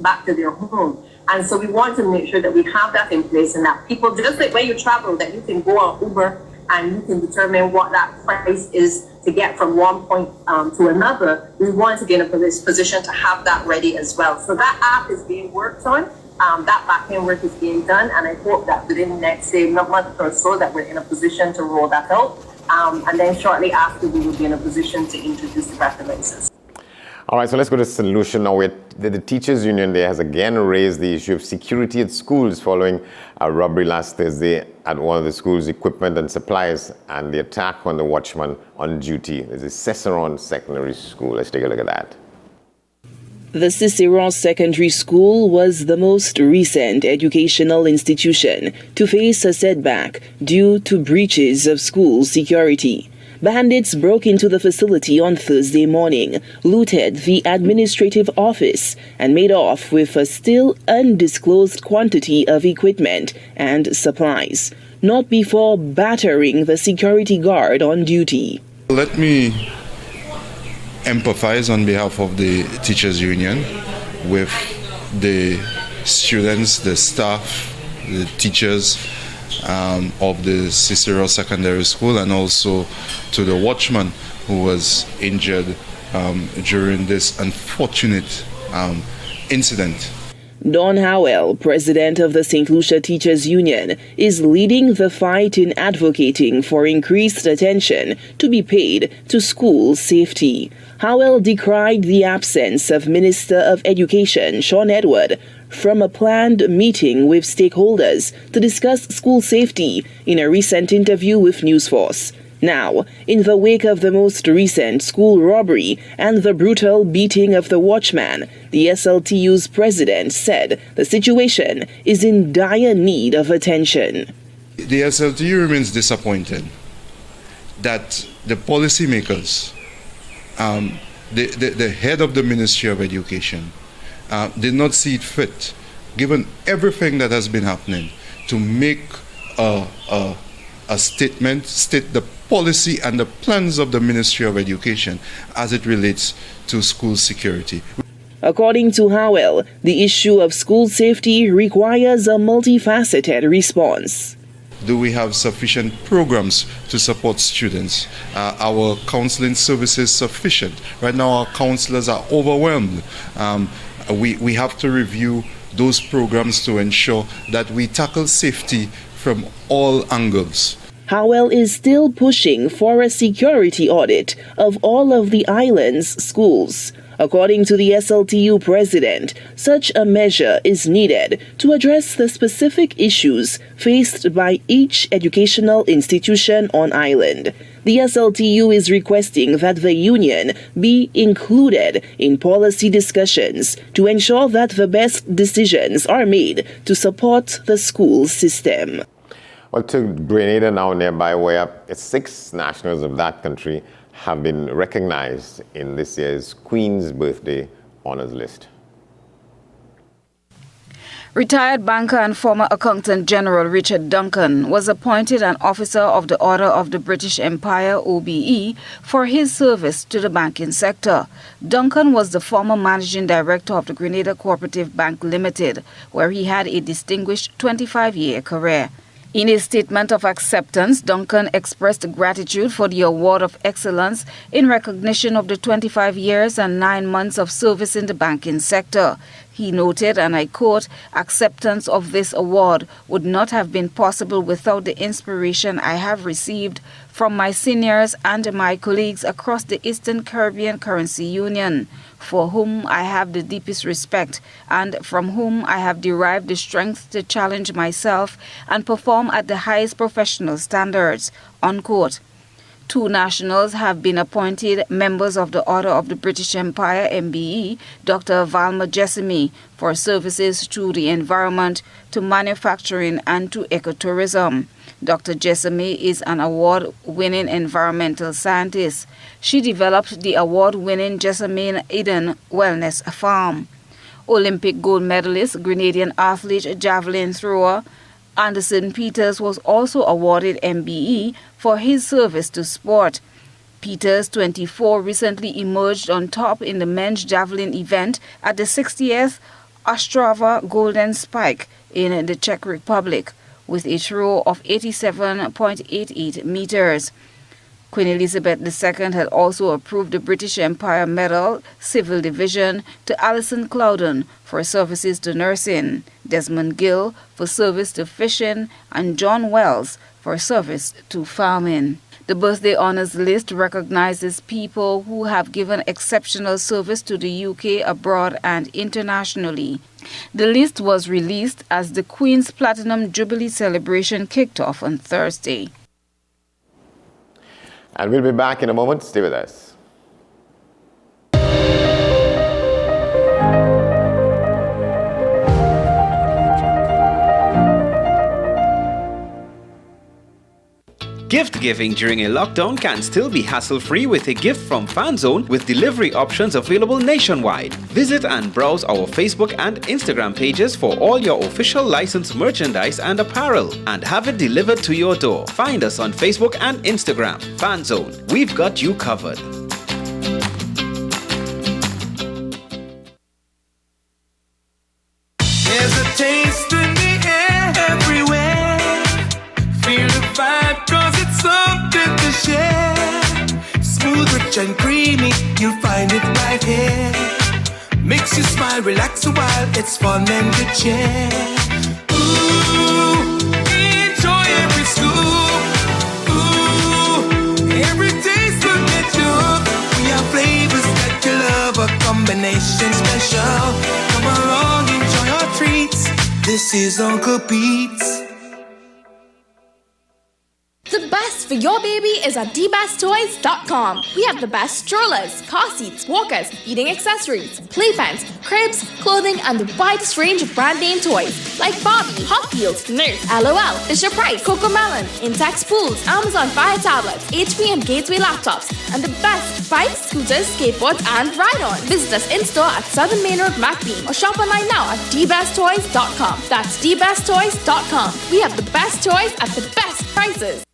back to their home. And so we want to make sure that we have that in place and that people, just like when you travel, that you can go on Uber and you can determine what that price is to get from one point to another. We want to be in a position to have that ready as well. So that app is being worked on. That back-end work is being done, and I hope that within the next, say, month or so, that we're in a position to roll that out. And then shortly after, we will be in a position to introduce the breathalyzers. All right, so let's go to solution now. The teachers union there has again raised the issue of security at schools following a robbery last Thursday at one of the school's equipment and supplies and the attack on the watchman on duty. There's a Cicerone Secondary School. Let's take a look at that. The Cicerone Secondary School was the most recent educational institution to face a setback due to breaches of school security. Bandits broke into the facility on Thursday morning, looted the administrative office, and made off with a still undisclosed quantity of equipment and supplies, not before battering the security guard on duty. Let me empathize on behalf of the teachers union with the students, the staff, the teachers of the Cicero Secondary School, and also to the watchman who was injured during this unfortunate incident. Don Howell, president of the St. Lucia Teachers Union, is leading the fight in advocating for increased attention to be paid to school safety. Howell decried the absence of Minister of Education Sean Edward from a planned meeting with stakeholders to discuss school safety in a recent interview with Newsforce. Now, in the wake of the most recent school robbery and the brutal beating of the watchman, the SLTU's president said the situation is in dire need of attention. The SLTU remains disappointed that the policymakers, the head of the Ministry of Education, did not see it fit, given everything that has been happening, to make a statement, state the policy and the plans of the Ministry of Education as it relates to school security. According to Howell, the issue of school safety requires a multifaceted response. Do we have sufficient programs to support students? Our counseling services sufficient? Right now our counselors are overwhelmed. We have to review those programs to ensure that we tackle safety from all angles. Howell is still pushing for a security audit of all of the island's schools. According to the SLTU president, such a measure is needed to address the specific issues faced by each educational institution on island. The SLTU is requesting that the union be included in policy discussions to ensure that the best decisions are made to support the school system. Well, to Grenada now nearby, where 6 nationals of that country have been recognized in this year's Queen's Birthday Honours List. Retired banker and former Accountant General Richard Duncan was appointed an Officer of the Order of the British Empire, OBE, for his service to the banking sector. Duncan was the former Managing Director of the Grenada Cooperative Bank Limited, where he had a distinguished 25-year career. In a statement of acceptance, Duncan expressed gratitude for the Award of Excellence in recognition of the 25 years and 9 months of service in the banking sector. He noted, and I quote, "Acceptance of this award would not have been possible without the inspiration I have received from my seniors and my colleagues across the Eastern Caribbean Currency Union, for whom I have the deepest respect and from whom I have derived the strength to challenge myself and perform at the highest professional standards," unquote. 2 nationals have been appointed members of the Order of the British Empire, MBE, Dr. Valma Jessamy, for services to the environment, to manufacturing and to ecotourism. Dr. Jessamy is an award-winning environmental scientist. She developed the award-winning Jessamine Eden Wellness Farm. Olympic gold medalist, Grenadian athlete, javelin thrower, Anderson Peters was also awarded MBE for his service to sport. Peters, 24, recently emerged on top in the men's javelin event at the 60th Ostrava Golden Spike in the Czech Republic with a throw of 87.88 meters. Queen Elizabeth II had also approved the British Empire Medal Civil Division to Alison Clouden for services to nursing, Desmond Gill for service to fishing, and John Wells for service to farming. The birthday honours list recognizes people who have given exceptional service to the UK, abroad and internationally. The list was released as the Queen's Platinum Jubilee celebration kicked off on Thursday. And we'll be back in a moment. Stay with us. Gift giving during a lockdown can still be hassle-free with a gift from FanZone with delivery options available nationwide. Visit and browse our Facebook and Instagram pages for all your official licensed merchandise and apparel and have it delivered to your door. Find us on Facebook and Instagram. FanZone, we've got you covered. There's a taste in the air everywhere. Feel the vibe cause it's something to share. Smooth, rich and creamy, you'll find it right here. Makes you smile, relax a while, it's fun and good cheer. Ooh, enjoy every scoop. Ooh, every taste will get you hooked. We have flavors that you love, a combination special. Come along, enjoy our treats. This is Uncle Pete's. The best for your baby is at dbesttoys.com. We have the best strollers, car seats, walkers, feeding accessories, playpens, cribs, clothing, and the widest range of brand name toys like Barbie, Hot Wheels, Nerf, LOL, Fisher-Price, Cocomelon, Intex Pools, Amazon Fire Tablets, HP and Gateway laptops, and the best bikes, scooters, skateboards, and ride-on. Visit us in-store at Southern Main Road, MacBean, or shop online now at dbesttoys.com. That's dbesttoys.com. We have the best toys at the best prices.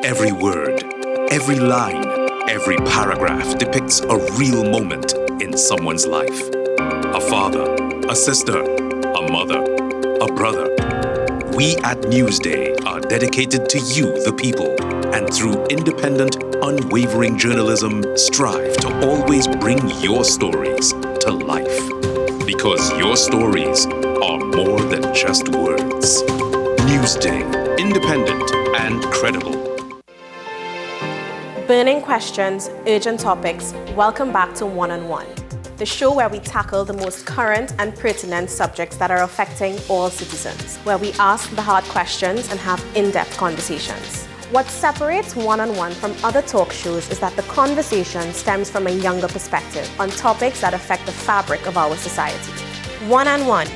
Every word, every line, every paragraph depicts a real moment in someone's life. A father, a sister, a mother, a brother. We at Newsday are dedicated to you, the people, and through independent, unwavering journalism, strive to always bring your stories to life. Because your stories are more than just words. Newsday, independent and credible. Burning questions, urgent topics. Welcome back to One on One, the show where we tackle the most current and pertinent subjects that are affecting all citizens, where we ask the hard questions and have in-depth conversations. What separates One-on-One from other talk shows is that the conversation stems from a younger perspective on topics that affect the fabric of our society. One-on-One,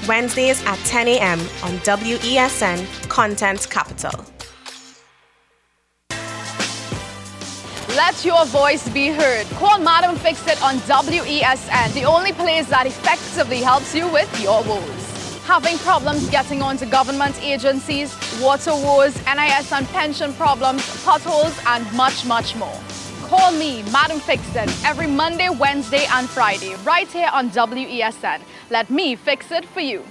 Wednesdays at 10 a.m. on WESN Content Capital. Let your voice be heard. Call Madam Fix It on WESN, the only place that effectively helps you with your woes. Having problems getting onto government agencies, water woes, NIS and pension problems, potholes, and much, much more. Call me, Madam Fix It, every Monday, Wednesday, and Friday, right here on WESN. Let me fix it for you.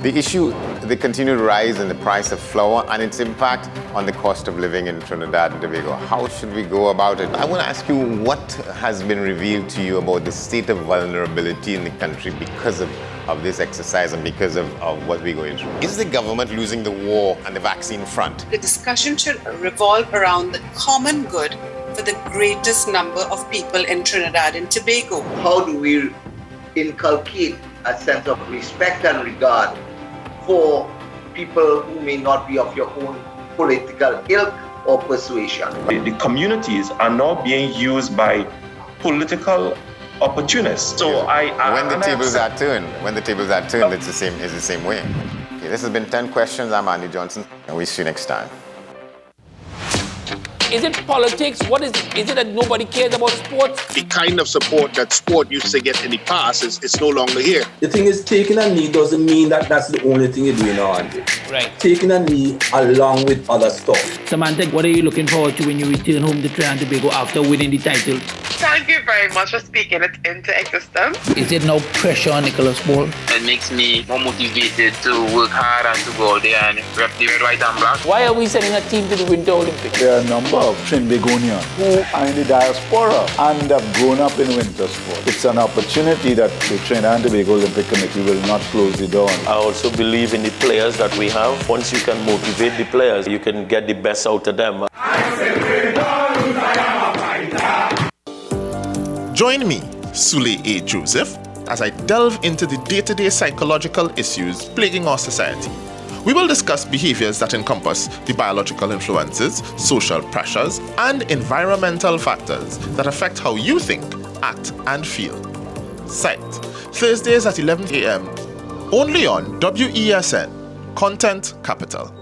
The issue, the continued rise in the price of flour and its impact on the cost of living in Trinidad and Tobago. How should we go about it? I want to ask you, what has been revealed to you about the state of vulnerability in the country because of this exercise and because of what we're going through? Is the government losing the war on the vaccine front? The discussion should revolve around the common good for the greatest number of people in Trinidad and Tobago. How do we inculcate a sense of respect and regard for people who may not be of your own political ilk or persuasion? The communities are now being used by political opportunists. So when the tables are turned, it's the same way. Okay, this has been 10 questions. I'm Andy Johnson, and we'll see you next time. Is it politics? What is it? Is it that nobody cares about sports? The kind of support that sport used to get in the past is no longer here. The thing is, taking a knee doesn't mean that that's the only thing you're doing now, Andy. Right. Taking a knee along with other stuff. Samantha, what are you looking forward to when you return home to Trinidad and Tobago after winning the title? Thank you very much for speaking it into existence. Is it no pressure on Nicholas Ball? It makes me more motivated to work hard and to go out there and rep the red, white and black. Why are we sending a team to the Winter Olympics? There are a number of Trinbagonians who are in the diaspora and have grown up in winter sport. It's an opportunity that the Trinidad and Tobago Olympic Committee will not close the door on. I also believe in the players that we have. Once you can motivate the players, you can get the best out of them. Join me, Sule A. Joseph, as I delve into the day-to-day psychological issues plaguing our society. We will discuss behaviors that encompass the biological influences, social pressures, and environmental factors that affect how you think, act, and feel. Sight, Thursdays at 11 a.m., only on WESN, Content Capital.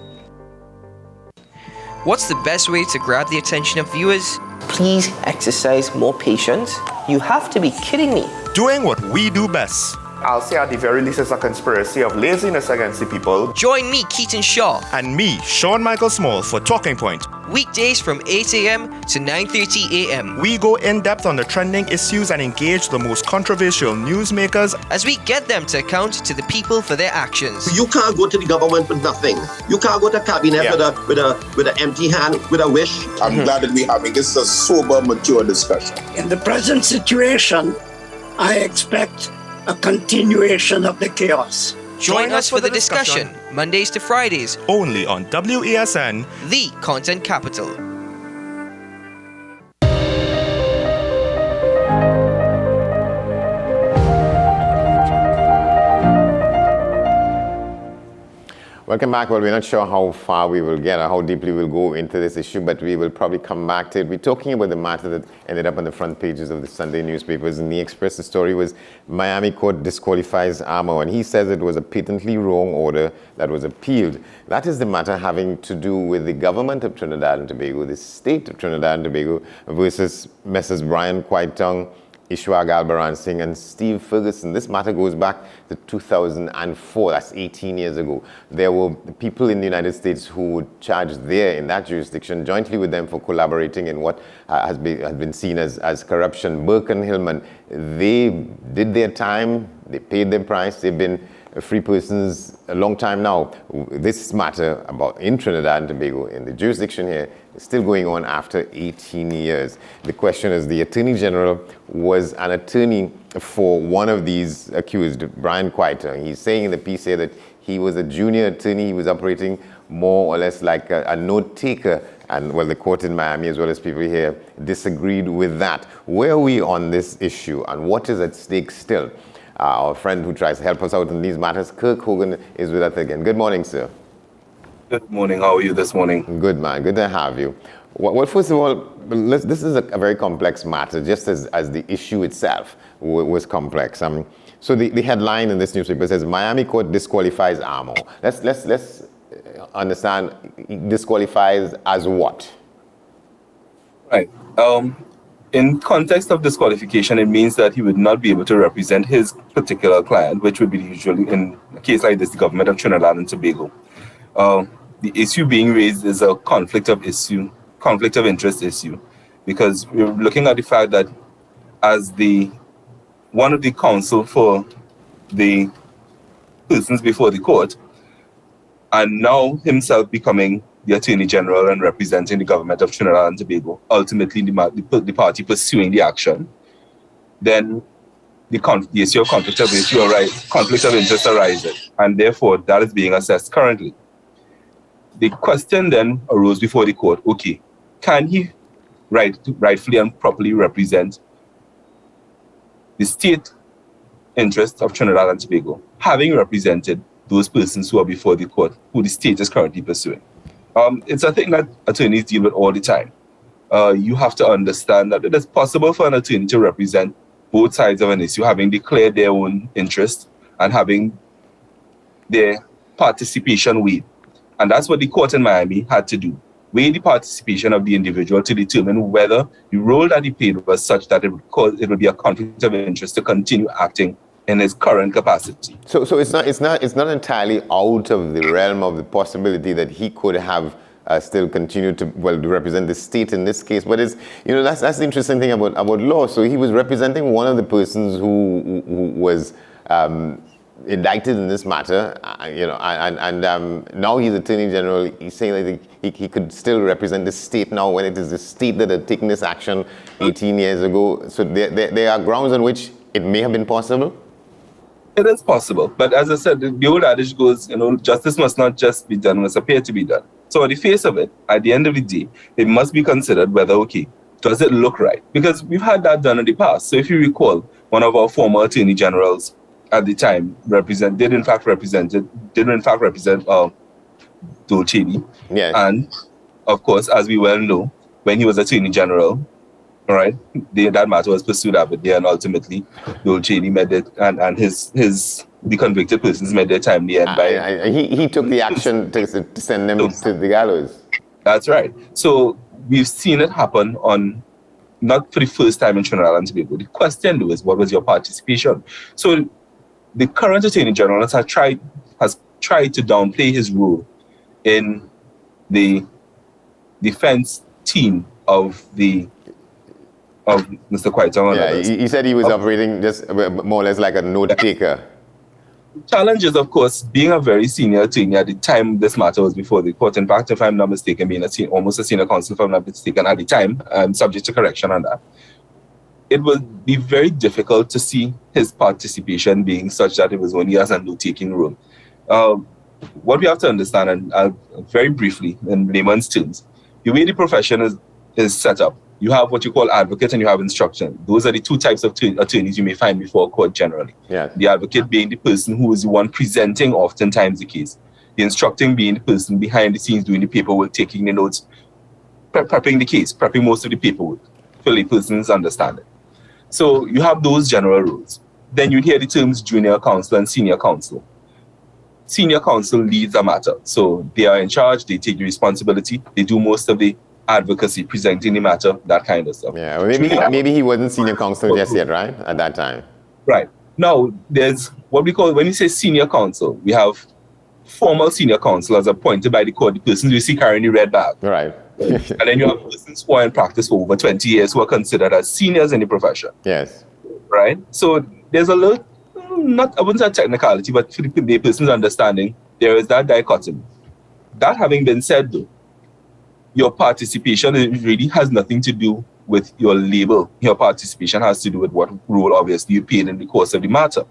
What's the best way to grab the attention of viewers? Please exercise more patience. You have to be kidding me. Doing what we do best. I'll say at the very least it's a conspiracy of laziness against the people. Join me, Keaton Shaw. And me, Sean Michael Small, for Talking Point. Weekdays from 8 a.m. to 9:30 a.m. We go in-depth on the trending issues and engage the most controversial newsmakers as we get them to account to the people for their actions. You can't go to the government with nothing. You can't go to cabinet with an empty hand, with a wish. I'm glad that we're having this a sober, mature discussion. In the present situation, I expect a continuation of the chaos. Join us for the discussion, Mondays to Fridays, only on WESN, the Content Capital. Welcome back. Well, we're not sure how far we will get or how deeply we'll go into this issue, but we will probably come back to it. We're talking about the matter that ended up on the front pages of the Sunday newspapers. In the Express, the story was Miami court disqualifies Amo, and he says it was a patently wrong order that was appealed. That is the matter having to do with the government of Trinidad and Tobago, the state of Trinidad and Tobago, versus Messrs. Brian Quaitong, Ishwag Albaran Singh, and Steve Ferguson. This matter goes back to 2004. That's 18 years ago. There were people in the United States who were charged there in that jurisdiction jointly with them for collaborating in what has been seen as corruption. Burke and Hillman, they did their time. They paid their price. They've been free persons a long time now. This matter about in Trinidad and Tobago, in the jurisdiction here, is still going on after 18 years. The question is, the Attorney General was an attorney for one of these accused, Brian Quaitong. He's saying in the piece here that he was a junior attorney. He was operating more or less like a note taker. And well, the court in Miami, as well as people here, disagreed with that. Where are we on this issue, and what is at stake still? Our friend who tries to help us out in these matters, Kirk Hogan, is with us again. Good morning, sir. Good morning. How are you this morning? Good, man. Good to have you. Well, first of all, this is a very complex matter, just as the issue itself was complex. So the headline in this newspaper says, Miami court disqualifies Amo. Let's understand, disqualifies as what? Right. In context of disqualification, it means that he would not be able to represent his particular client, which would be usually, in a case like this, the government of Trinidad and Tobago. The issue being raised is a conflict of interest issue, because we're looking at the fact that as one of the counsel for the persons before the court, and now himself becoming the Attorney General and representing the government of Trinidad and Tobago, ultimately the party pursuing the action, then the issue of conflict of interest arises, and therefore that is being assessed currently. The question then arose before the court, okay, can he rightfully and properly represent the state interest of Trinidad and Tobago, having represented those persons who are before the court, who the state is currently pursuing? It's a thing that attorneys deal with all the time. You have to understand that it is possible for an attorney to represent both sides of an issue, having declared their own interest and having their participation weighed. And that's what the court in Miami had to do. Weigh the participation of the individual to determine whether the role that he played was such that it would be a conflict of interest to continue acting in his current capacity. So it's not entirely out of the realm of the possibility that he could have still continued to represent the state in this case. But it's, that's the interesting thing about law. So he was representing one of the persons who was indicted in this matter, and now he's Attorney General. He's saying that he could still represent the state now, when it is the state that had taken this action 18 years ago. So there are grounds on which it may have been possible. It is possible, but as I said, the old adage goes, justice must not just be done, must appear to be done. So on the face of it, at the end of the day, it must be considered whether, okay, does it look right? Because we've had that done in the past. So if you recall, one of our former Attorney Generals at the time did in fact represent Dole Cheney. Yes. And of course, as we well know, when he was Attorney General, all right, that matter was pursued up there, and ultimately Dole Cheney made it, and the convicted persons made their time in the end. He took the action to send them to the gallows. That's right. So we've seen it happen not for the first time in Trinidad and Tobago. The question though is, what was your participation? So the current Attorney General has tried to downplay his role in the defense team of Mr. Quaitong. Yeah, he said he was operating just more or less like a note taker. Challenge is, of course, being a very senior attorney at the time this matter was before the court. In fact, if I'm not mistaken, being almost a senior counsel, if I'm not mistaken, at the time, subject to correction on that, it would be very difficult to see his participation being such that it was only as a note-taking role. What we have to understand, and very briefly, in layman's terms, the way the profession is set up, you have what you call advocate and you have instruction. Those are the two types of attorneys you may find before a court generally. Yeah. The advocate being the person who is the one presenting oftentimes the case. The instructing being the person behind the scenes doing the paperwork, taking the notes, prepping the case, prepping most of the paperwork for the person's understanding. So you have those general rules. Then you hear the terms junior counsel and senior counsel. Senior counsel leads a matter. So they are in charge, they take the responsibility, they do most of the advocacy, presenting the matter, that kind of stuff. Yeah, well, maybe he wasn't senior counsel just yet, right? At that time. Right. Now, there's what we call, when you say senior counsel, we have formal senior counselors appointed by the court, the persons we see carrying the red bag. Right. And then you have persons who are in practice for over 20 years who are considered as seniors in the profession. Yes. Right? So there's a little, I wouldn't say technicality, but for the person's understanding, there is that dichotomy. That having been said, though, your participation really has nothing to do with your label. Your participation has to do with what role, obviously, you played in the course of the matter.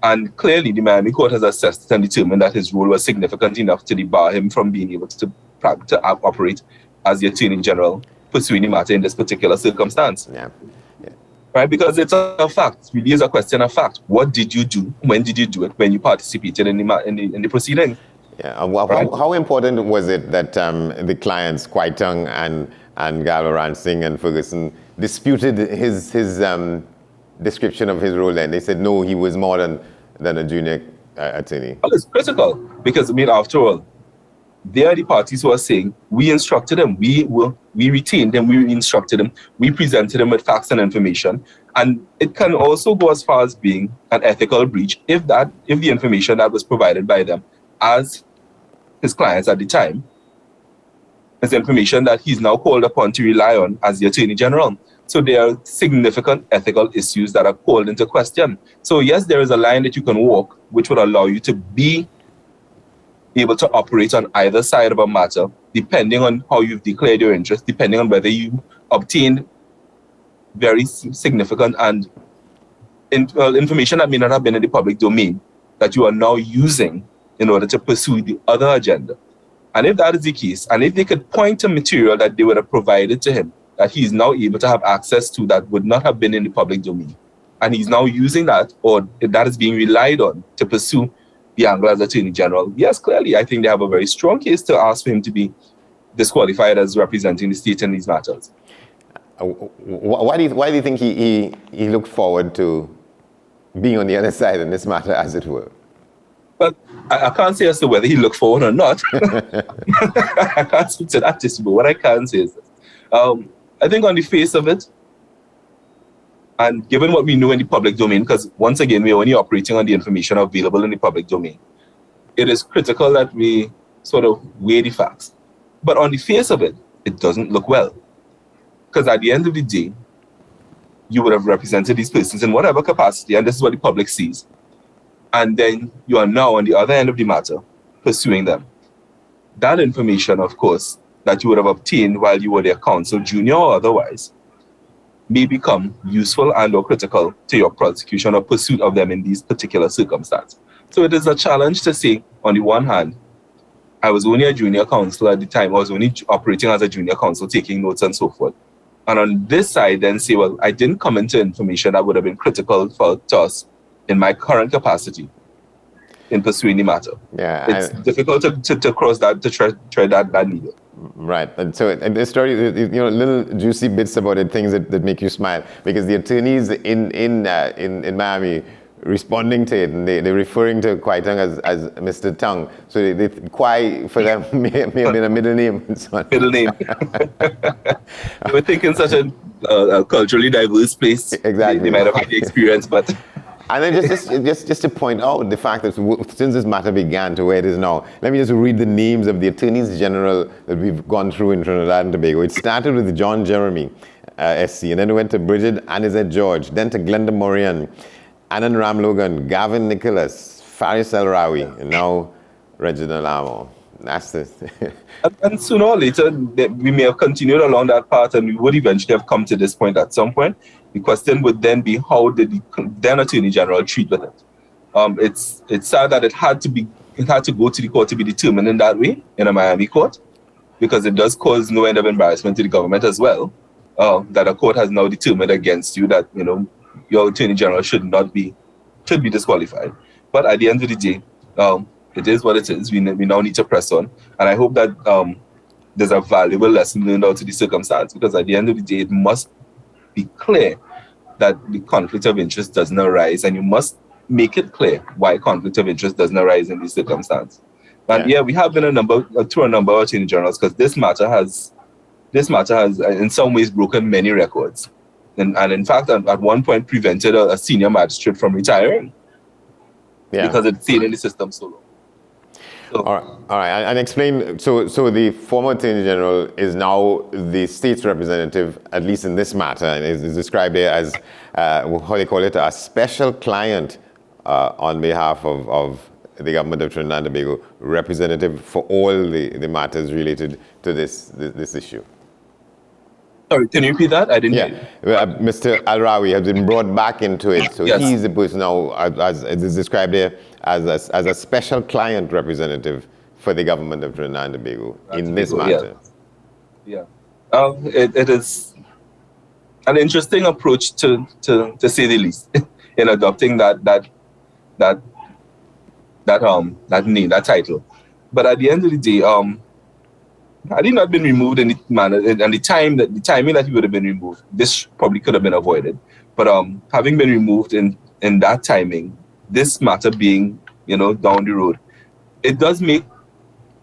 And clearly, the Miami court has assessed and determined that his role was significant enough to debar him from being able to operate as the Attorney General pursuing the matter in this particular circumstance. Yeah. Right? Because it's a fact. Really is a question of fact. What did you do? When did you do it? When you participated in the proceeding? Yeah. How important was it that the clients, Kwaitang and Galvaran Singh and Ferguson, disputed his description of his role then? They said, no, he was more than a junior attorney. Well, it's critical because, I mean, after all, they are the parties who are saying, we instructed him, we retained him, we instructed him, we presented him with facts and information. And it can also go as far as being an ethical breach if the information that was provided by them as his clients at the time is information that he's now called upon to rely on as the Attorney General. So there are significant ethical issues that are called into question. So yes, there is a line that you can walk which would allow you to be able to operate on either side of a matter, depending on how you've declared your interest, depending on whether you obtained very significant and information that may not have been in the public domain that you are now using in order to pursue the other agenda. And if that is the case, and if they could point to material that they would have provided to him, that he's now able to have access to that would not have been in the public domain, and he's now using that, or that is being relied on to pursue the angle as Attorney General, yes, clearly, I think they have a very strong case to ask for him to be disqualified as representing the state in these matters. Why do you think he looked forward to being on the other side in this matter, as it were? Well, I can't say as to whether he looked forward or not. I can't speak to that, but what I can say is this. I think on the face of it, and given what we know in the public domain, because once again, we're only operating on the information available in the public domain, it is critical that we sort of weigh the facts. But on the face of it, it doesn't look well. Because at the end of the day, you would have represented these persons in whatever capacity, and this is what the public sees. And then you are now on the other end of the matter, pursuing them. That information, of course, that you would have obtained while you were their counsel, junior or otherwise, may become useful and or critical to your prosecution or pursuit of them in these particular circumstances. So it is a challenge to say, on the one hand, I was only a junior counsel at the time, I was only operating as a junior counsel, taking notes and so forth. And on this side, then say, well, I didn't come into information that would have been critical for us in my current capacity in pursuing the matter. Yeah, it's difficult to cross that, to tread that needle. Right, and so in this story, little juicy bits about it, things that make you smile, because the attorneys in Miami responding to it, and they're referring to Kwaitang as Mr. Tang. So Kwai for them may have been a middle name. And so on. Middle name. They think in such a culturally diverse place, exactly. They might have had the experience, but. And then just to point out the fact that since this matter began to where it is now, let me just read the names of the attorneys general that we've gone through in Trinidad and Tobago. It started with John Jeremy, SC, and then it went to Bridget Anizet George, then to Glenda Morian, Anand Ram Logan, Gavin Nicholas, Faris El Rawi, and now Reginald Amo. That's it. And sooner or later, we may have continued along that path, and we would eventually have come to this point at some point. The question would then be, how did the then Attorney General treat with it? It's sad that it had to go to the court to be determined in that way, in a Miami court, because it does cause no end of embarrassment to the government as well. That a court has now determined against you that your Attorney General should be disqualified. But at the end of the day, it is what it is. We now need to press on, and I hope that there's a valuable lesson learned out of the circumstance, because at the end of the day, it must be clear that the conflict of interest doesn't arise, and you must make it clear why conflict of interest doesn't arise in these circumstances. And we have been through a number of Attorney Generals, because this matter has in some ways broken many records, and in fact at one point prevented a senior magistrate from retiring because it's stayed in the system so long. So, all right, and explain. So the former Attorney General is now the state's representative, at least in this matter, and is described here as how they call it, a special client on behalf of the government of Trinidad and Tobago, representative for all the matters related to this issue. Sorry, can you repeat that? I didn't hear you. Mr. Al-Rawi has been brought back into it. So Yes. he's the person now, as it is described here, as a special client representative for the government of Trinidad and Tobago in this matter. Yeah. It is an interesting approach to say the least in adopting that name, that title. But at the end of the day, had he not been removed in the manner and the timing that he would have been removed, this probably could have been avoided. But having been removed in that timing, this matter being, down the road, it does make,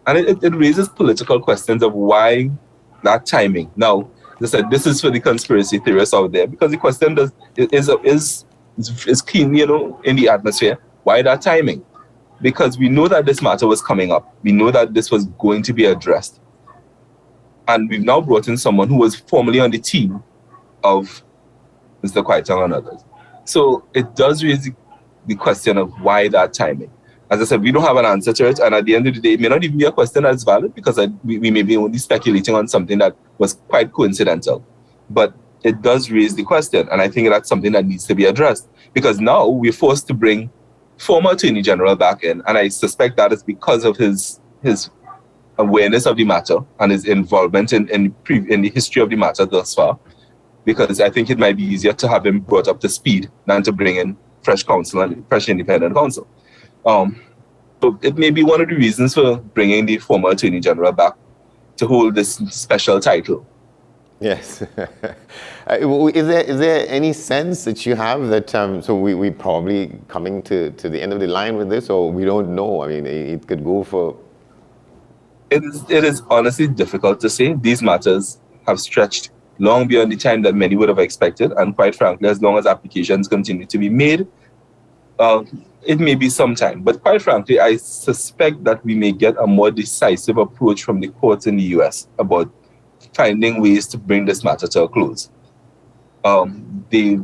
and it raises political questions of why that timing. Now, as I said, this is for the conspiracy theorists out there, because the question is keen, in the atmosphere. Why that timing? Because we know that this matter was coming up. We know that this was going to be addressed. And we've now brought in someone who was formerly on the team of Mr. Kwaitong and others. So it does raise the question of why that timing. As I said, we don't have an answer to it. And at the end of the day, it may not even be a question that's valid because we may be only speculating on something that was quite coincidental. But it does raise the question. And I think that's something that needs to be addressed. Because now we're forced to bring former Attorney General back in. And I suspect that is because of his awareness of the matter and his involvement in the history of the matter thus far, because I think it might be easier to have him brought up to speed than to bring in fresh counsel and fresh independent counsel. So it may be one of the reasons for bringing the former Attorney General back to hold this special title. Yes. Is there any sense that you have that, so we probably coming to the end of the line with this, or we don't know? I mean, it could go for... It is honestly difficult to say. These matters have stretched long beyond the time that many would have expected. And quite frankly, as long as applications continue to be made, it may be some time. But quite frankly, I suspect that we may get a more decisive approach from the courts in the US about finding ways to bring this matter to a close. They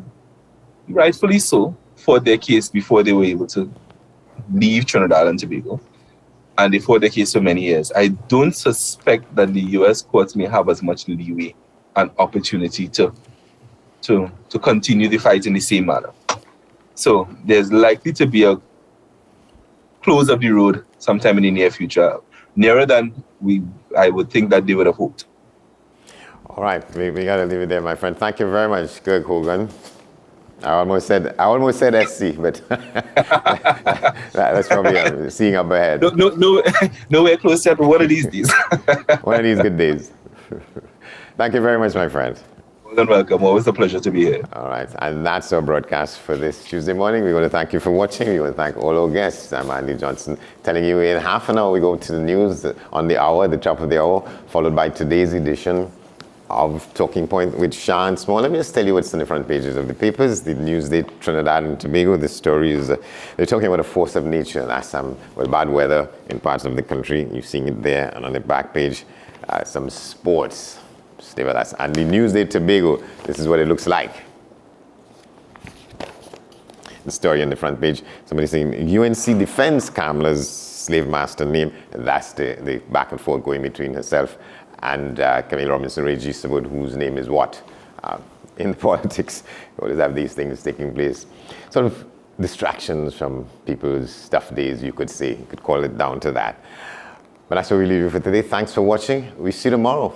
rightfully so fought their case before they were able to leave Trinidad and Tobago. And they fought their case for many years. I don't suspect that the US courts may have as much leeway and opportunity to continue the fight in the same manner. So there's likely to be a close of the road sometime in the near future, nearer than I would think that they would have hoped. All right, we got to leave it there, my friend. Thank you very much, Kirk Hogan. I almost said SC, but that's probably seeing up ahead. Nowhere close yet, but one of these days. One of these good days. Thank you very much, my friend. More than welcome. Always a pleasure to be here. All right, and that's our broadcast for this Tuesday morning. We want to thank you for watching. We want to thank all our guests. I'm Andy Johnson, telling you in half an hour we go to the news on the hour, the top of the hour, followed by today's edition of Talking Point with Shah and Small. Let me just tell you what's on the front pages of the papers. The Newsday, Trinidad and Tobago. The story is, they're talking about a force of nature. That's bad weather in parts of the country. You're seeing it there. And on the back page, some sports. Stay with us. And the Newsday, Tobago, this is what it looks like. The story on the front page, somebody saying, UNC defends Kamala's slave master name. That's the back and forth going between herself and Camille Robinson Reggie Sabud, whose name is what? In politics, you always have these things taking place. Sort of distractions from people's tough days, you could say. You could call it down to that. But that's what we leave you for today. Thanks for watching. We see you tomorrow.